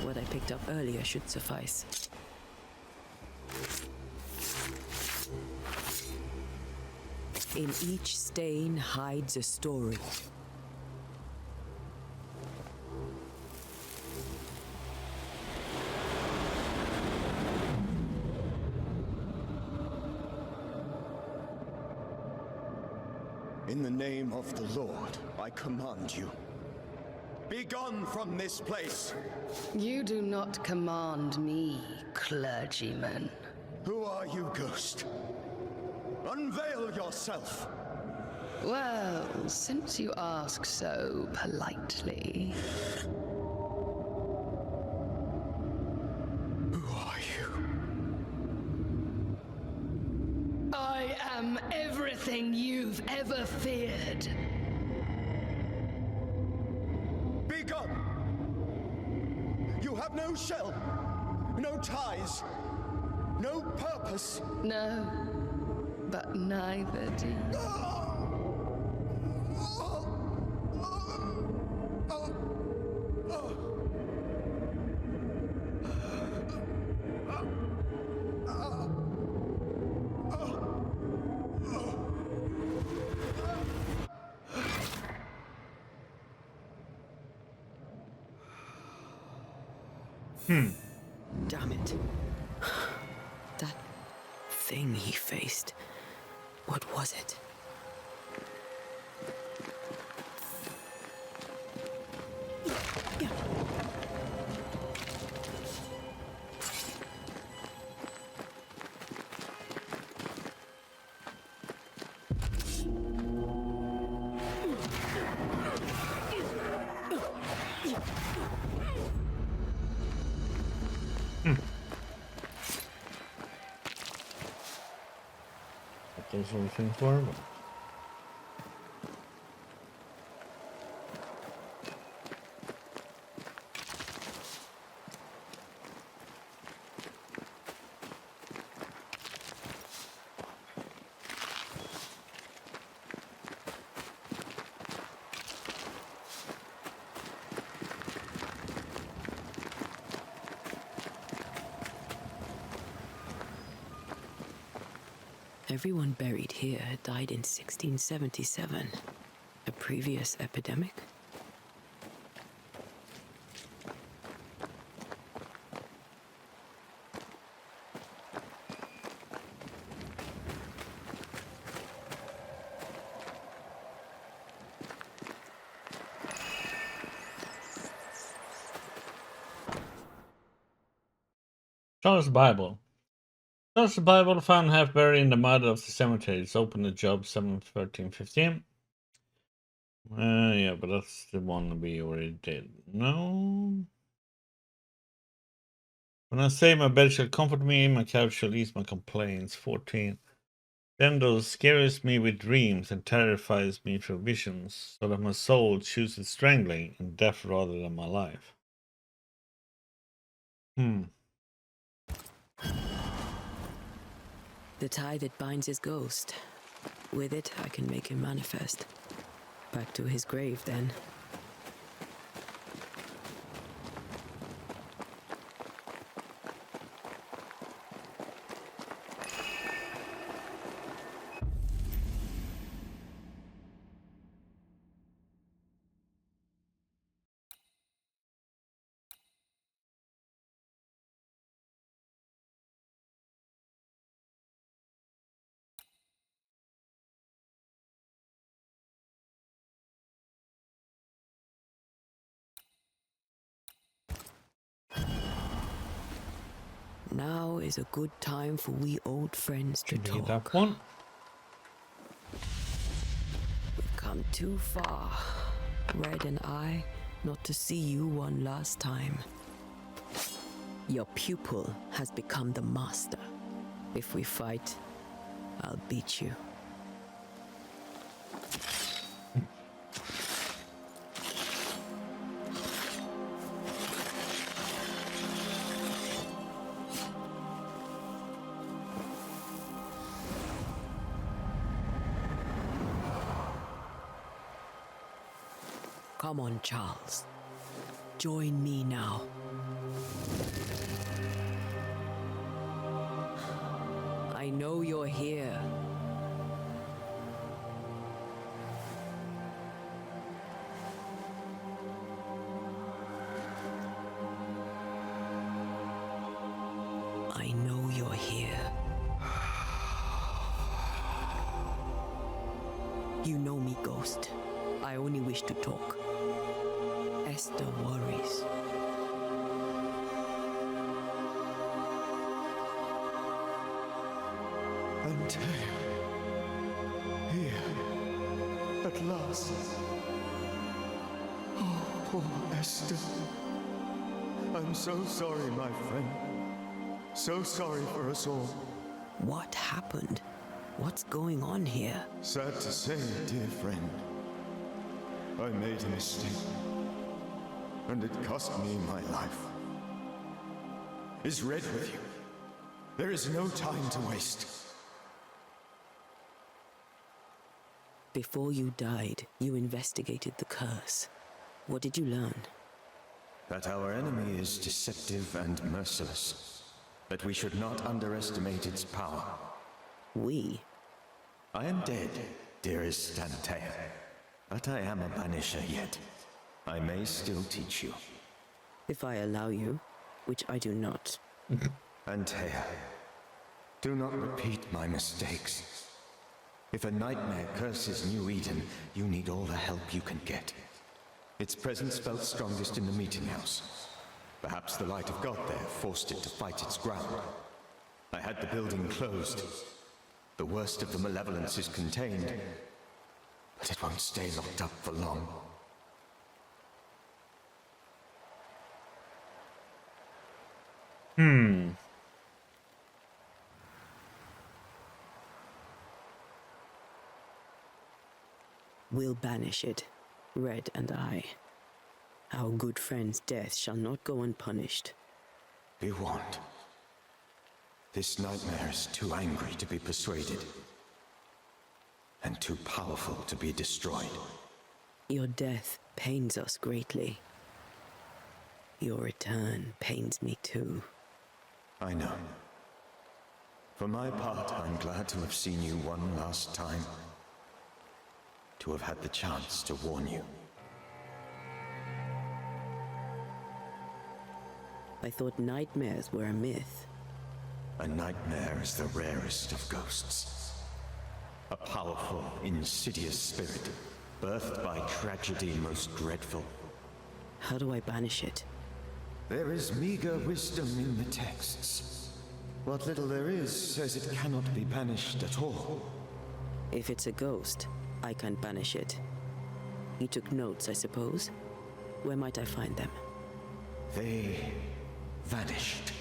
What I picked up earlier should suffice. In each stain hides a story. In the name of the Lord, I command you. Be gone from this place! You do not command me, clergyman. Who are you, ghost? Unveil yourself! Well, since you ask so politely. Who are you? I am everything you've ever feared. Be gone! You have no shell, no ties, no purpose. No, but neither do you. Damn it. That thing he faced. What was it? was looking for. But... Everyone buried here died in 1677. A previous epidemic? Charles' Bible. Charles' Bible found half buried in the mud of the cemetery. It's open to Job 7:13-15. Yeah, but that's the one we already did. No. When I say my bed shall comfort me, my couch shall ease my complaints. 14. Then thou scarest me with dreams and terrifies me through visions, so that my soul chooses strangling and death rather than my life. The tie that binds his ghost. With it, I can make him manifest. Back to his grave, then. Now is a good time for we old friends to talk. That one. We've come too far, Red and I, not to see you one last time. Your pupil has become the master. If we fight, I'll beat you. Come on, Charles. Join me now. I know you're here. I know you're here. You know me, Ghost. I only wish to talk. Esther worries. Antea. Here. At last. Oh, poor Esther. I'm so sorry, my friend. So sorry for us all. What happened? What's going on here? Sad to say, dear friend, I made a mistake. And it cost me my life. Is Red with you? There is no time to waste. Before you died, you investigated the curse. What did you learn? That our enemy is deceptive and merciless. That we should not underestimate its power. We? I am dead, dearest Antea. But I am a Banisher yet. I may still teach you. If I allow you, which I do not. Antea, do not repeat my mistakes. If a nightmare curses New Eden, you need all the help you can get. Its presence felt strongest in the meeting house. Perhaps the light of God there forced it to fight its ground. I had the building closed. The worst of the malevolence is contained, but it won't stay locked up for long. We'll banish it, Red and I. Our good friend's death shall not go unpunished. We won't. This nightmare is too angry to be persuaded, and too powerful to be destroyed. Your death pains us greatly. Your return pains me too. I know. For my part, I'm glad to have seen you one last time. To have had the chance to warn you. I thought nightmares were a myth. A nightmare is the rarest of ghosts. A powerful, insidious spirit, birthed by tragedy most dreadful. How do I banish it? There is meager wisdom in the texts. What little there is says it cannot be banished at all. If it's a ghost, I can't banish it. You took notes, I suppose? Where might I find them? They vanished.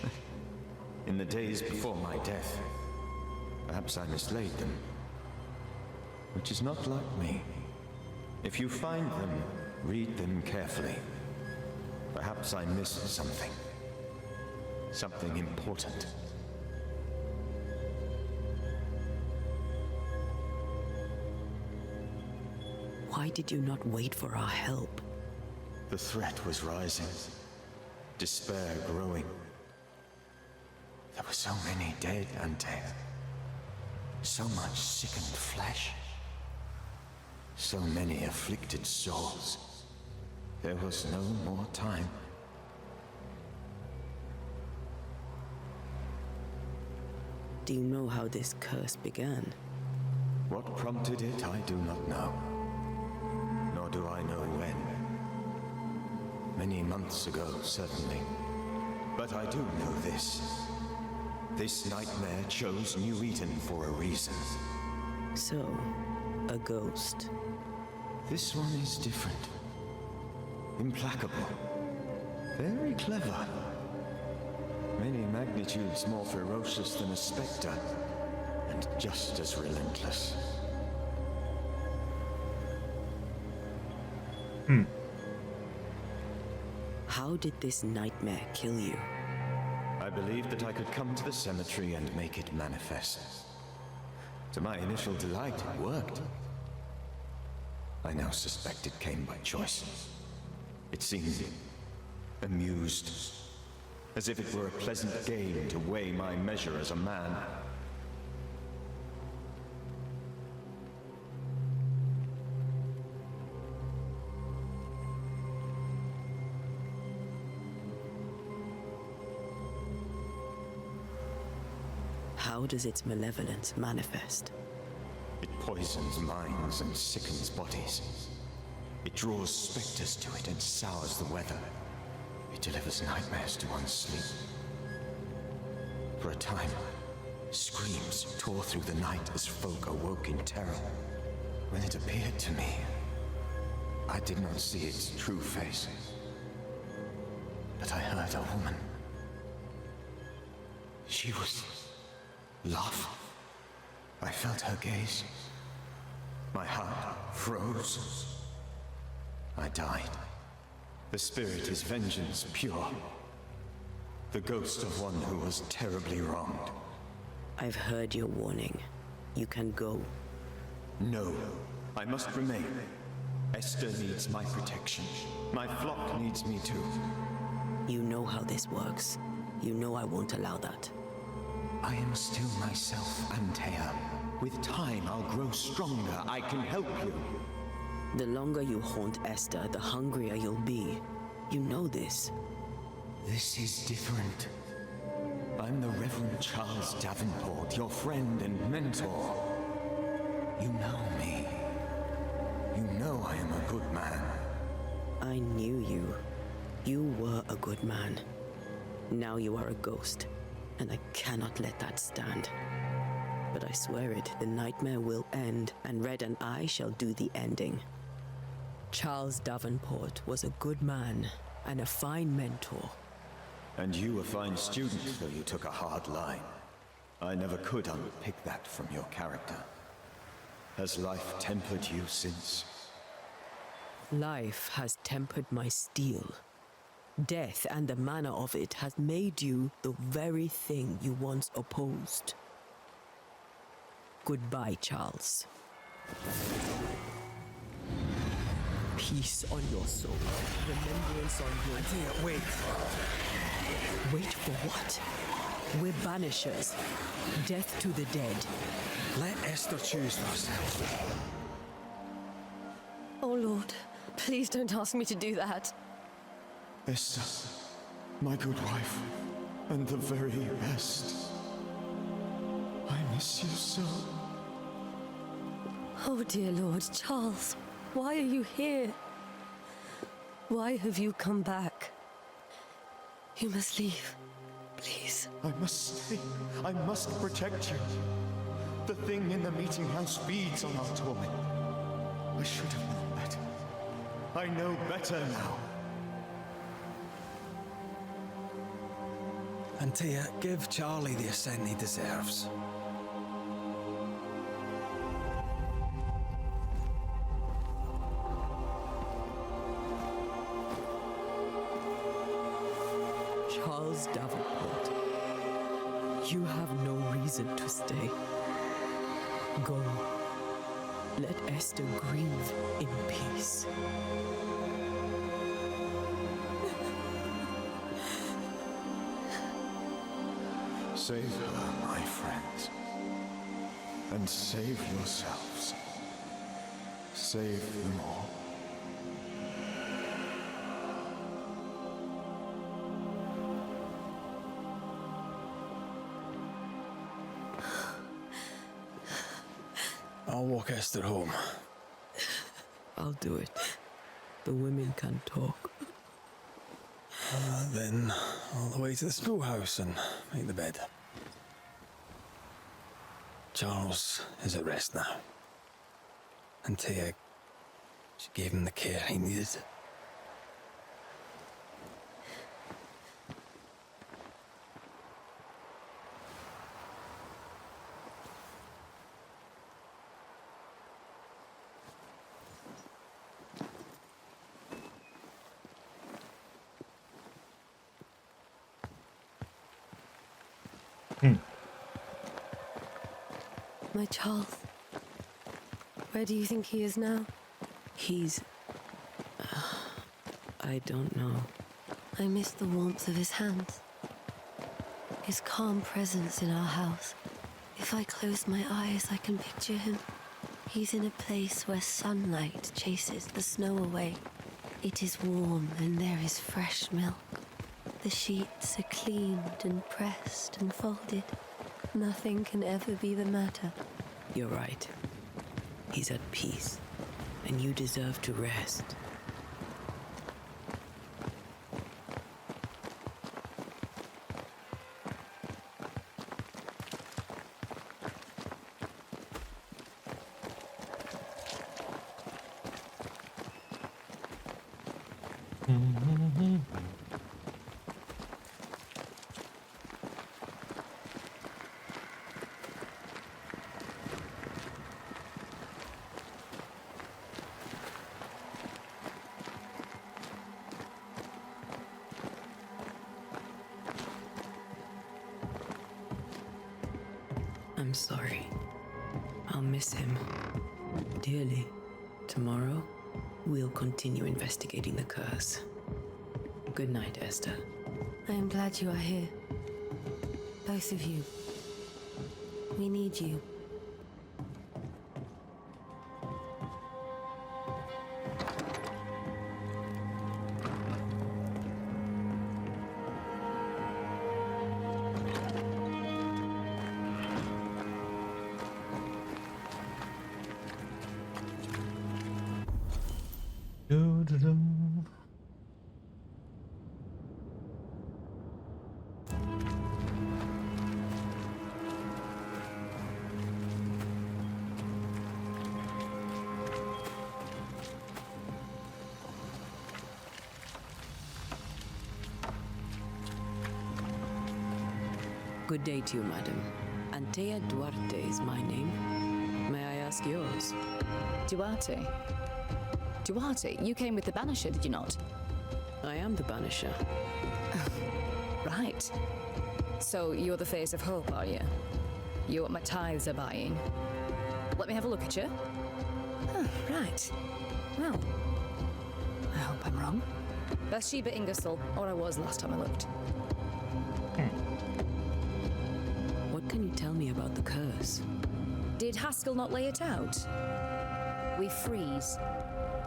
In the days before my death. Perhaps I mislaid them. Which is not like me. If you find them, read them carefully. Perhaps I missed something. Something important. Why did you not wait for our help? The threat was rising. Despair growing. There were so many dead and dead. So much sickened flesh. So many afflicted souls. There was no more time. Do you know how this curse began? What prompted it, I do not know. Nor do I know when. Many months ago, certainly. But I do know this. This nightmare chose New Eden for a reason. So, a ghost. This one is different. Implacable. Very clever. Many magnitudes more ferocious than a spectre, and just as relentless. How did this nightmare kill you? I believed that I could come to the cemetery and make it manifest. To my initial delight, it worked. I now suspect it came by choice. It seemed amused, as if it were a pleasant game to weigh my measure as a man. How does its malevolence manifest? It poisons minds and sickens bodies. It draws specters to it and sours the weather. It delivers nightmares to one's sleep. For a time, screams tore through the night as folk awoke in terror. When it appeared to me, I did not see its true face. But I heard a woman. She was laughing. I felt her gaze. My heart froze. I died. The spirit is vengeance pure. The ghost of one who was terribly wronged. I've heard your warning. You can go. No, I must remain. Esther needs my protection. My flock needs me too. You know how this works. You know I won't allow that. I am still myself, Antea. With time, I'll grow stronger. I can help you. The longer you haunt Esther, the hungrier you'll be. You know this. This is different. I'm the Reverend Charles Davenport, your friend and mentor. You know me. You know I am a good man. I knew you. You were a good man. Now you are a ghost, and I cannot let that stand. But I swear it, the nightmare will end, and Red and I shall do the ending. Charles Davenport was a good man and a fine mentor. And you a fine student, though you took a hard line. I never could unpick that from your character. Has life tempered you since? Life has tempered my steel. Death and the manner of it has made you the very thing you once opposed. Goodbye, Charles. Peace on your soul. Remembrance on your... Antea, wait. Wait for what? We're banishers. Death to the dead. Let Esther choose for herself. Oh, Lord, please don't ask me to do that. Esther, my good wife, and the very best. I miss you so. Oh, dear Lord, Charles, why are you here? Why have you come back? You must leave, please. I must stay. I must protect you. The thing in the meeting house feeds on our torment. I should have known better. I know better now. Antea, give Charlie the ascent he deserves. Charles Davenport, you have no reason to stay. Go. Let Esther grieve in peace. Save her, my friends. And save yourselves. Save them all. I'll walk Esther home. I'll do it. The women can talk. Then all the way to the schoolhouse and make the bed. Charles is at rest now. Antea, she gave him the care he needed. My Charles. Where do you think he is now? He's... I don't know. I miss the warmth of his hands. His calm presence in our house. If I close my eyes, I can picture him. He's in a place where sunlight chases the snow away. It is warm and there is fresh milk. The sheets are cleaned and pressed and folded. Nothing can ever be the matter. You're right. He's at peace, and you deserve to rest. I'm sorry. I'll miss him dearly. Tomorrow, we'll continue investigating the curse. Good night, Esther. I am glad you are here. Both of you. We need you. Good day to you, madam. Antea Duarte is my name. May I ask yours? Duarte? Duarte, you came with the Banisher, did you not? I am the Banisher. Right. So you're the face of hope, are you? You're what my tithes are buying. Let me have a look at you. Oh, right. Well, I hope I'm wrong. Bathsheba Ingersoll, or I was last time I looked. What can you tell me about the curse? Did Haskell not lay it out? We freeze,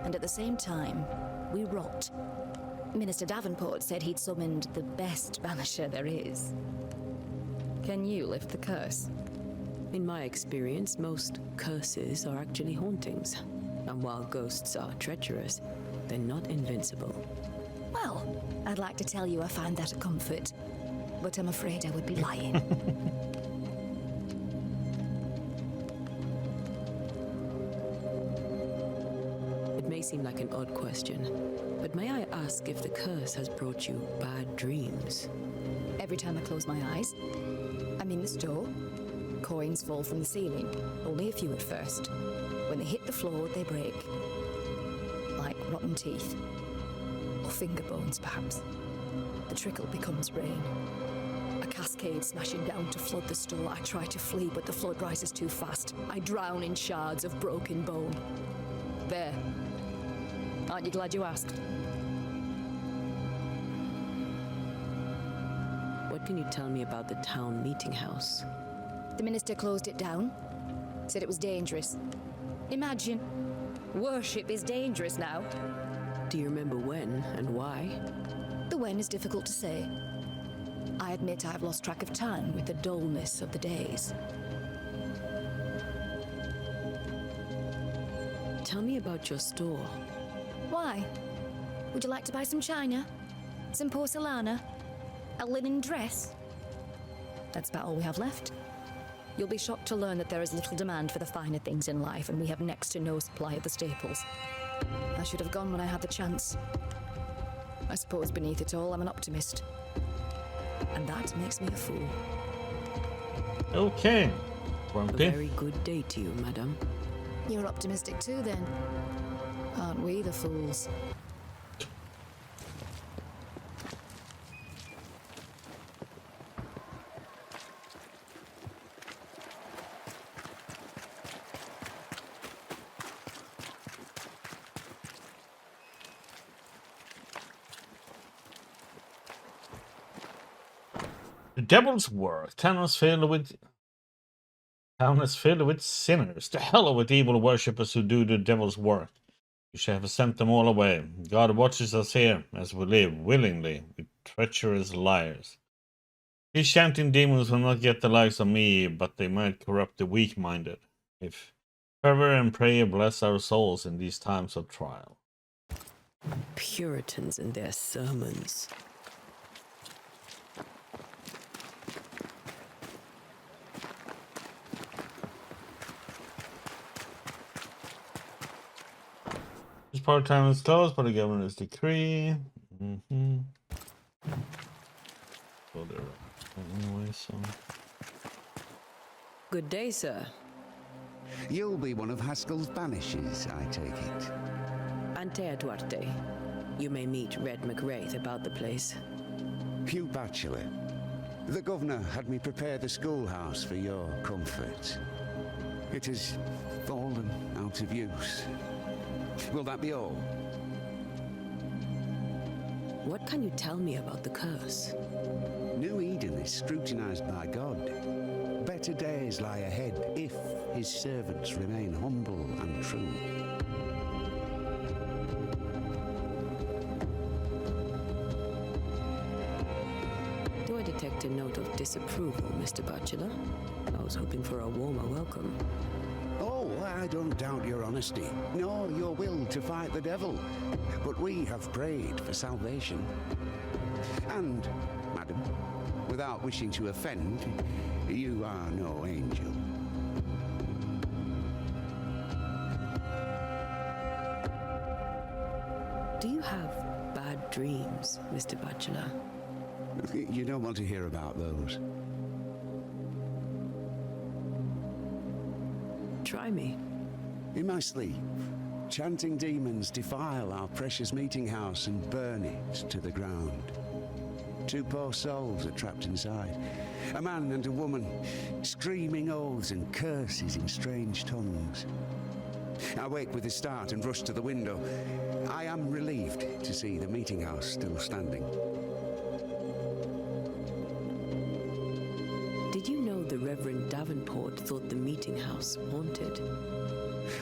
and at the same time, we rot. Minister Davenport said he'd summoned the best Banisher there is. Can you lift the curse? In my experience, most curses are actually hauntings. And while ghosts are treacherous, they're not invincible. Well, I'd like to tell you I find that a comfort, but I'm afraid I would be lying. It may seem like an odd question, but may I ask if the curse has brought you bad dreams? Every time I close my eyes, I'm in the store. Coins fall from the ceiling, only a few at first. When they hit the floor, they break. Like rotten teeth. Or finger bones, perhaps. The trickle becomes rain. A cascade smashing down to flood the store. I try to flee, but the flood rises too fast. I drown in shards of broken bone. There. Aren't you glad you asked? What can you tell me about the town meeting house? The minister closed it down. Said it was dangerous. Imagine. Worship is dangerous now. Do you remember when and why? The when is difficult to say. I admit I've lost track of time with the dullness of the days. Tell me about your store. Why? Would you like to buy some china? Some porcelana? A linen dress? That's about all we have left. You'll be shocked to learn that there is little demand for the finer things in life, and we have next to no supply of the staples. I should have gone when I had the chance. I suppose beneath it all, I'm an optimist. And that makes me a fool. Okay. A very good day to you, madam. You're optimistic too, then. Aren't we the fools? The devil's work. Town is filled with sinners. To hell with evil worshippers who do the devil's work. You shall have sent them all away. God watches us here as we live willingly with treacherous liars. These chanting demons will not get the likes of me, but they might corrupt the weak-minded. If fervor and prayer bless our souls in these times of trial. Puritans and their sermons. This part-time is closed by the governor's decree. So they're anyway, so. Good day, sir. You'll be one of Haskell's Banishers, I take it. Antea Duarte. You may meet Red McWraith about the place. Hugh Bachelor. The governor had me prepare the schoolhouse for your comfort. It has fallen out of use. Will that be all? What can you tell me about the curse? New Eden is scrutinized by God. Better days lie ahead if his servants remain humble and true. Do I detect a note of disapproval, Mr. Bachelor? I was hoping for a warmer welcome. Oh, I don't doubt your honesty, nor your will to fight the devil. But we have prayed for salvation. And, madam, without wishing to offend, you are no angel. Do you have bad dreams, Mr. Bachelor? You don't want to hear about those. Try me. In my sleep, chanting demons defile our precious meeting house and burn it to the ground. 2 poor souls are trapped inside. A man and a woman, screaming oaths and curses in strange tongues. I wake with a start and rush to the window. I am relieved to see the meeting house still standing. Did you know the Reverend Davenport thought the meeting house haunted?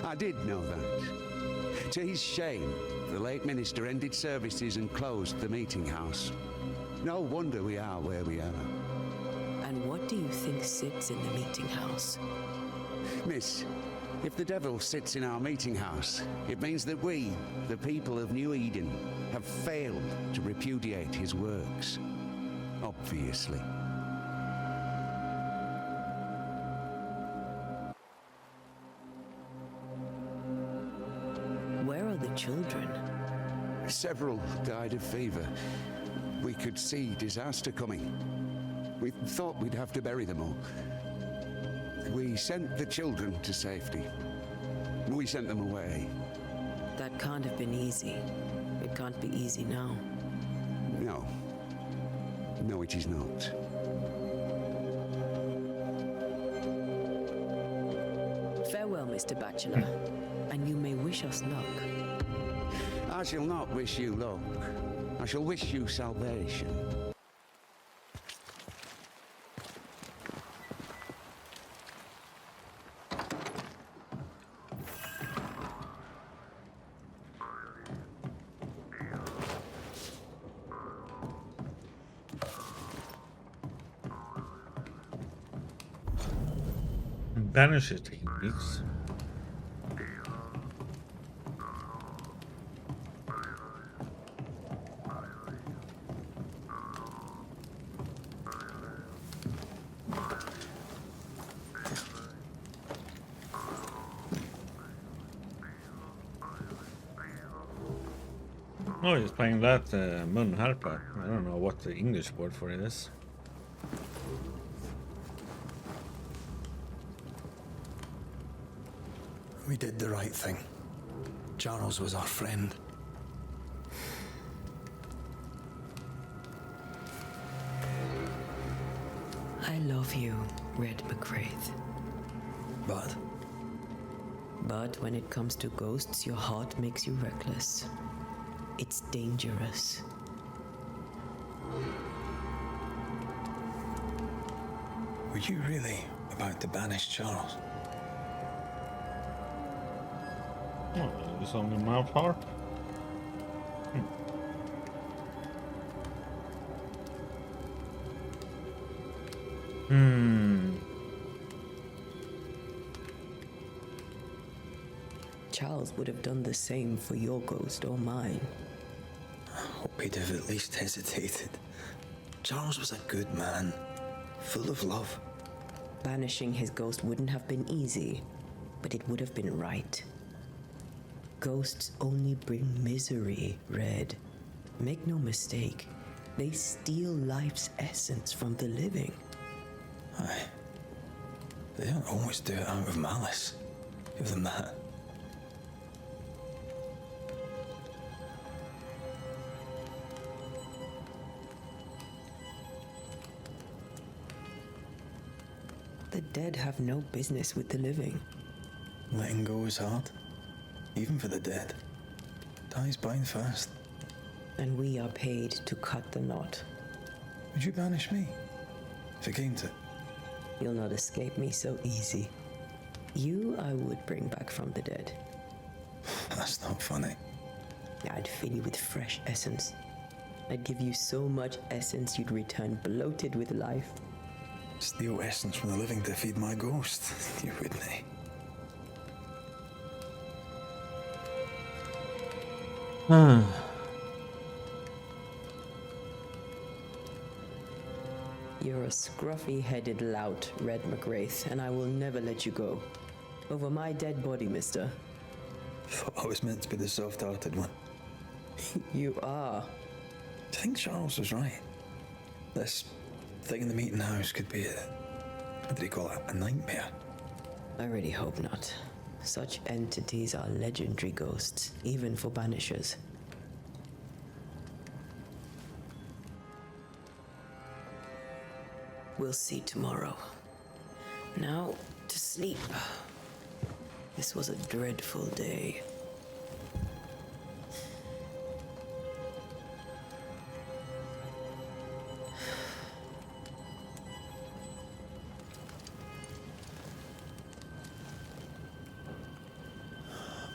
I did know that. To his shame, the late minister ended services and closed the meeting house. No wonder we are where we are. And what do you think sits in the meeting house? Miss, if the devil sits in our meeting house, it means that we, the people of New Eden, have failed to repudiate his works. Obviously. Where are the children? Several died of fever. We could see disaster coming. We thought we'd have to bury them all. We sent the children to safety. We sent them away. That can't have been easy. It can't be easy now. No. No, it is not. Farewell, Mr. Bachelor, and you may wish us luck. I shall not wish you luck. I shall wish you salvation. Banishers techniques. Oh, he's playing that munharpa. I don't know what the English word for it is. We did the right thing. Charles was our friend. I love you, Red McGrath. But when it comes to ghosts, your heart makes you reckless. It's dangerous. were you really about to banish Charles? Oh, it's only mouth harp. Charles would have done the same for your ghost or mine. I hope he'd have at least hesitated. Charles was a good man, full of love. Banishing his ghost wouldn't have been easy, but it would have been right. Ghosts only bring misery, Red. Make no mistake, they steal life's essence from the living. Aye. They don't always do it out of malice. Give them that. The dead have no business with the living. Letting go is hard, even for the dead. Ties bind fast. And we are paid to cut the knot. Would you banish me, if it came to it? You'll not escape me so easy. You I would bring back from the dead. That's not funny. I'd fill you with fresh essence. I'd give you so much essence you'd return bloated with life. Steal essence from the living to feed my ghost. You wouldn't, eh? You're a scruffy-headed lout, Red McGrath, and I will never let you go. Over my dead body, mister. Thought I was meant to be the soft-hearted one. You are. Do you think Charles was right? This thing in the meeting house could be what did he call it? A nightmare? I really hope not. Such entities are legendary ghosts, even for Banishers. We'll see tomorrow. Now, to sleep. This was a dreadful day.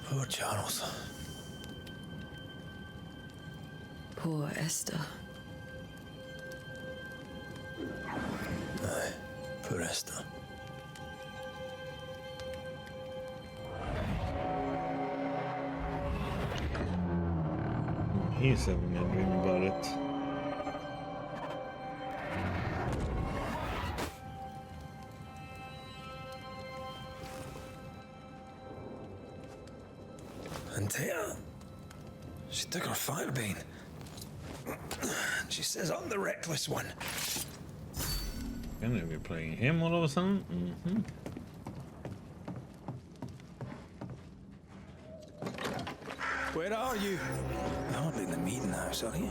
Poor Charles. Poor Esther. Aye, poor Esther. He's having a dream about it. And Thea, she took her firebane. She says I'm the reckless one. Gonna be playing him all of a sudden? Mm-hmm. Where are you? You're hardly in the meeting house, are you?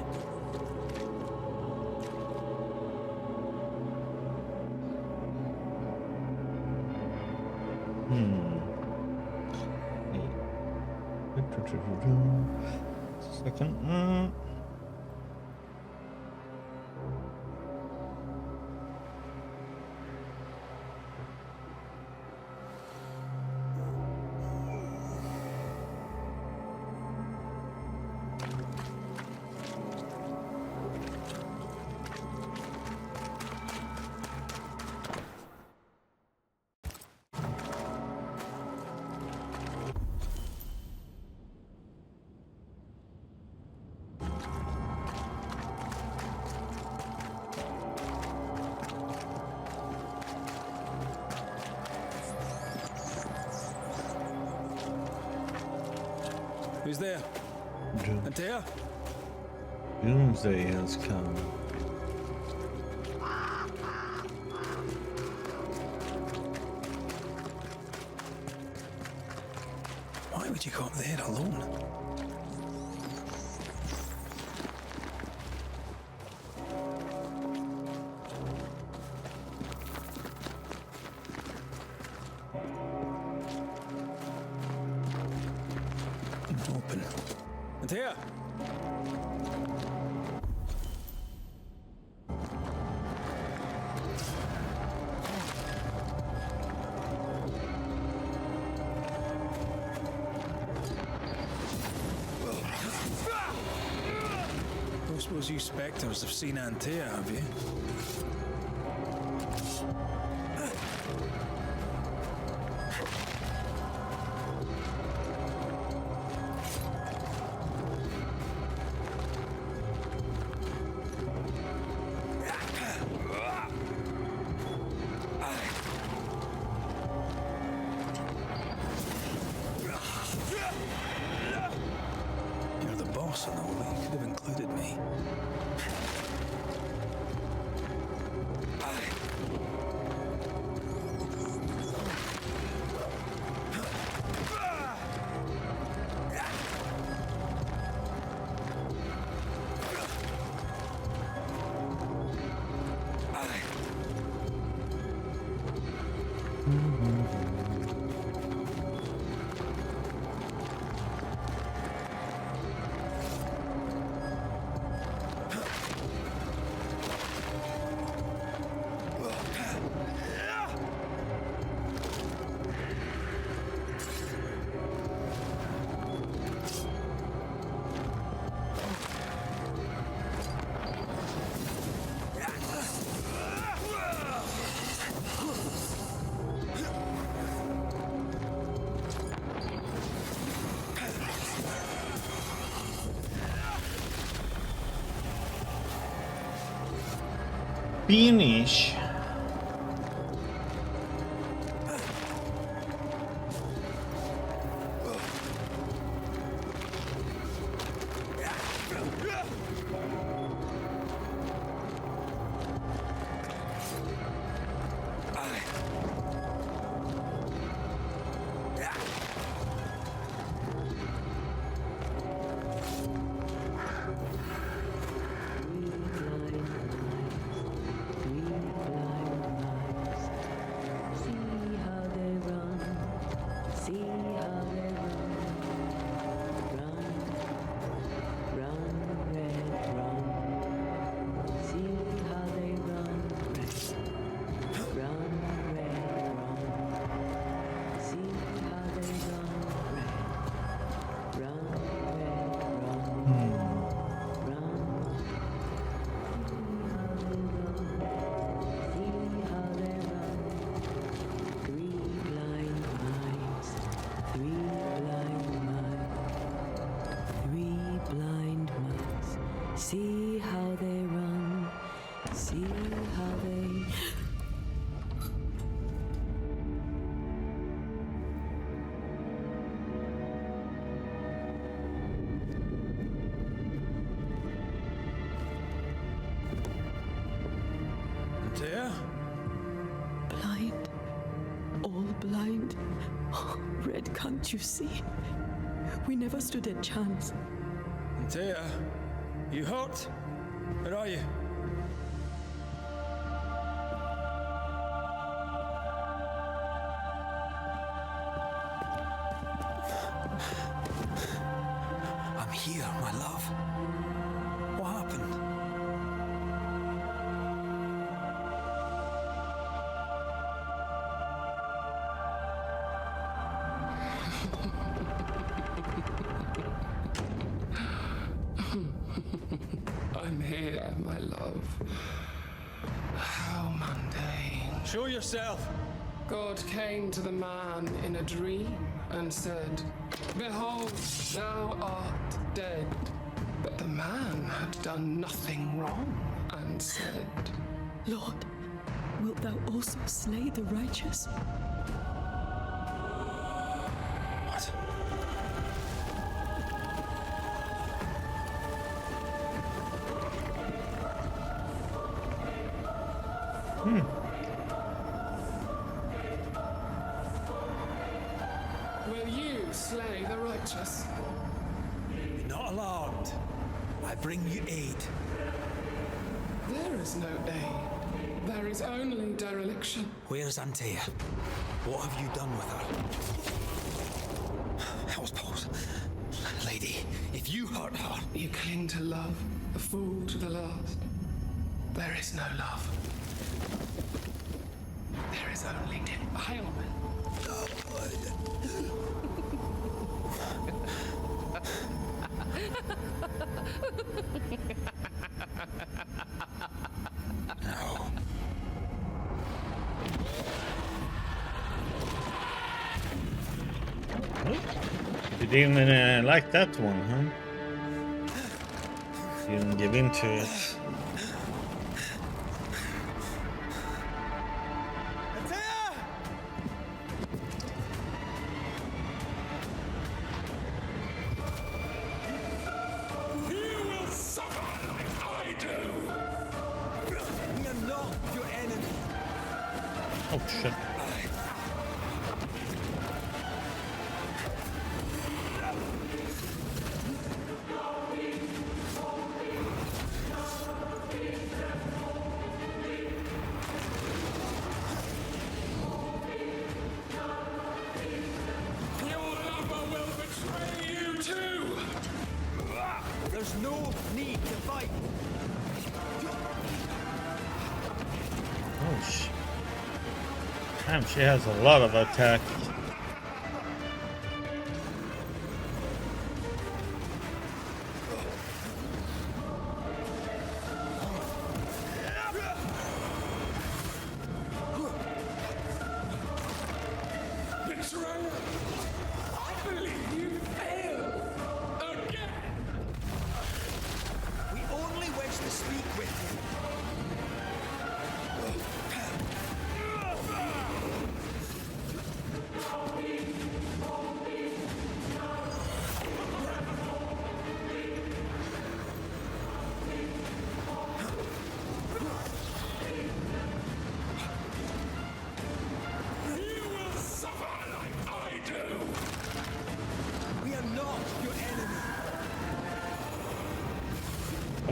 Second. Who's there? Antea? Doomsday has come. Why would you go up there alone? Open. Antea! Don't suppose you spectres have seen Antea, have you? You're the boss and all, but you could have included me. Finish. dead, can't you see? We never stood a chance. Antea, you hurt? Where are you? I'm here, my love. What happened? I'm here, my love. How mundane. Show yourself! God came to the man in a dream and said, "Behold, thou art dead." But the man had done nothing wrong and said, Lord, wilt thou also slay the righteous? What? "Will you slay the righteous?" Be not alarmed. I bring you aid. There is no aid. There is only dereliction. Where's Antea? What have you done with her? Hell's balls. Lady, if you hurt her... You cling to love, a fool to the last. There is no love. There is only defilement. No. You didn't like that one, huh? You didn't give in to it. Oh shit. There's no need to fight. Oh shit. Damn, she has a lot of attack. Betrayer! I believe you failed again! We only wish to speak with you.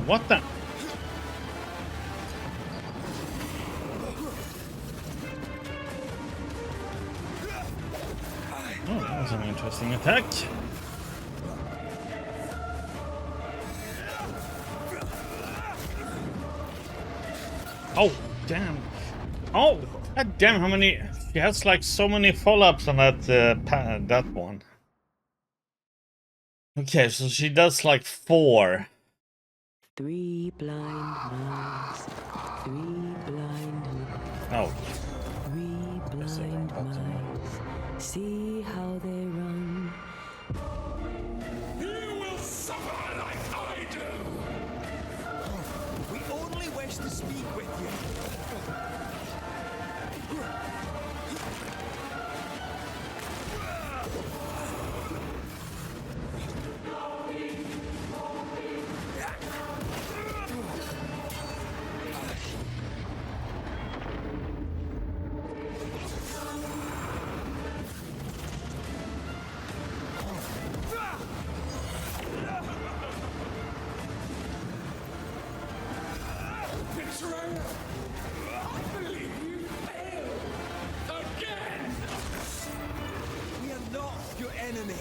What the? Oh, that was an interesting attack. Oh, damn. Oh, god damn, how many... She has like so many follow-ups on that, that one. Okay, so she does like 4. 3 blind mice, 3 blind mice. Oh. 3 blind mice, see how they run. You will suffer like I do! We only wish to speak with you. betrayer! I believe you failed! Again! We are not your enemy.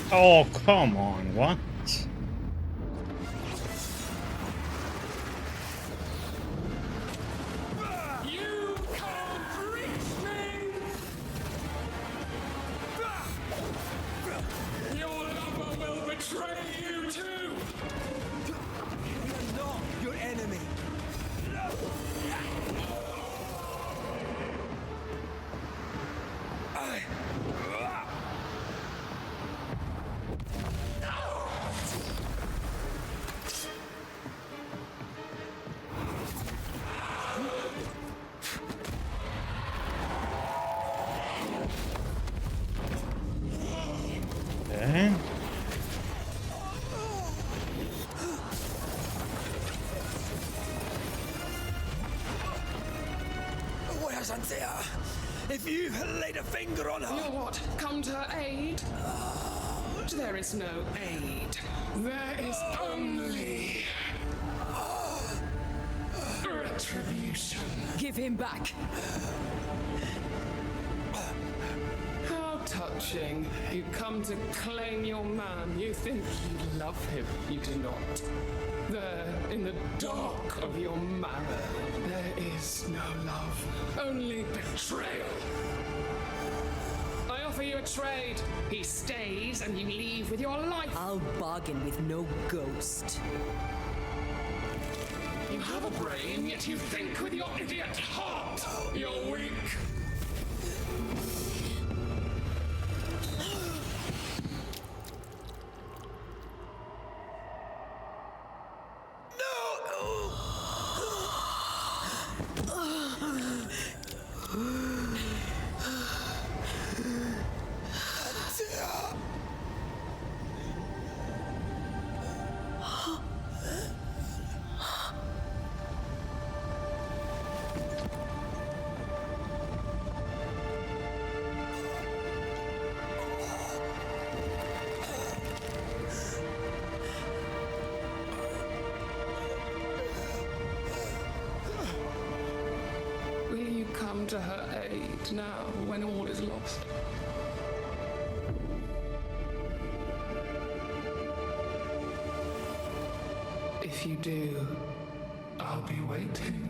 Oh, come on, what? You can't reach me! Your lover will betray you too! We are not your enemy. Okay. Where's Anthea? If you laid a finger on her... You what? Come to her aid? There is no aid. There is only... retribution. Give him back. How touching. You come to claim your man. You think you love him. You do not. There, in the dark of your marrow, there is no love. Only betrayal. I offer you a trade. He stays and you leave with your life. I'll bargain with no ghost. You have a brain, yet you think with your idiot heart. You're weak. Will you come to her aid now when all is lost? If you do, I'll be waiting.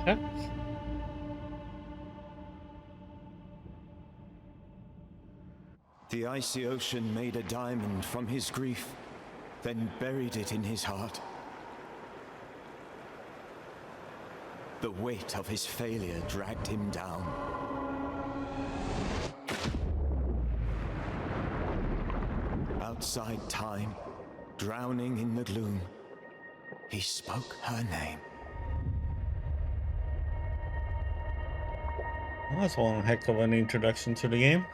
Heck? The icy ocean made a diamond from his grief, then buried it in his heart. The weight of his failure dragged him down. Outside time, drowning in the gloom, he spoke her name. Well, that's one heck of an introduction to the game.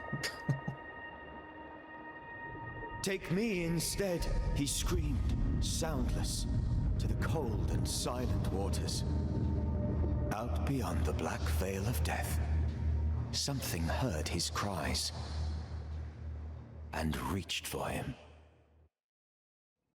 Take me instead, he screamed, soundless, to the cold and silent waters. Out beyond the black veil of death, something heard his cries and reached for him.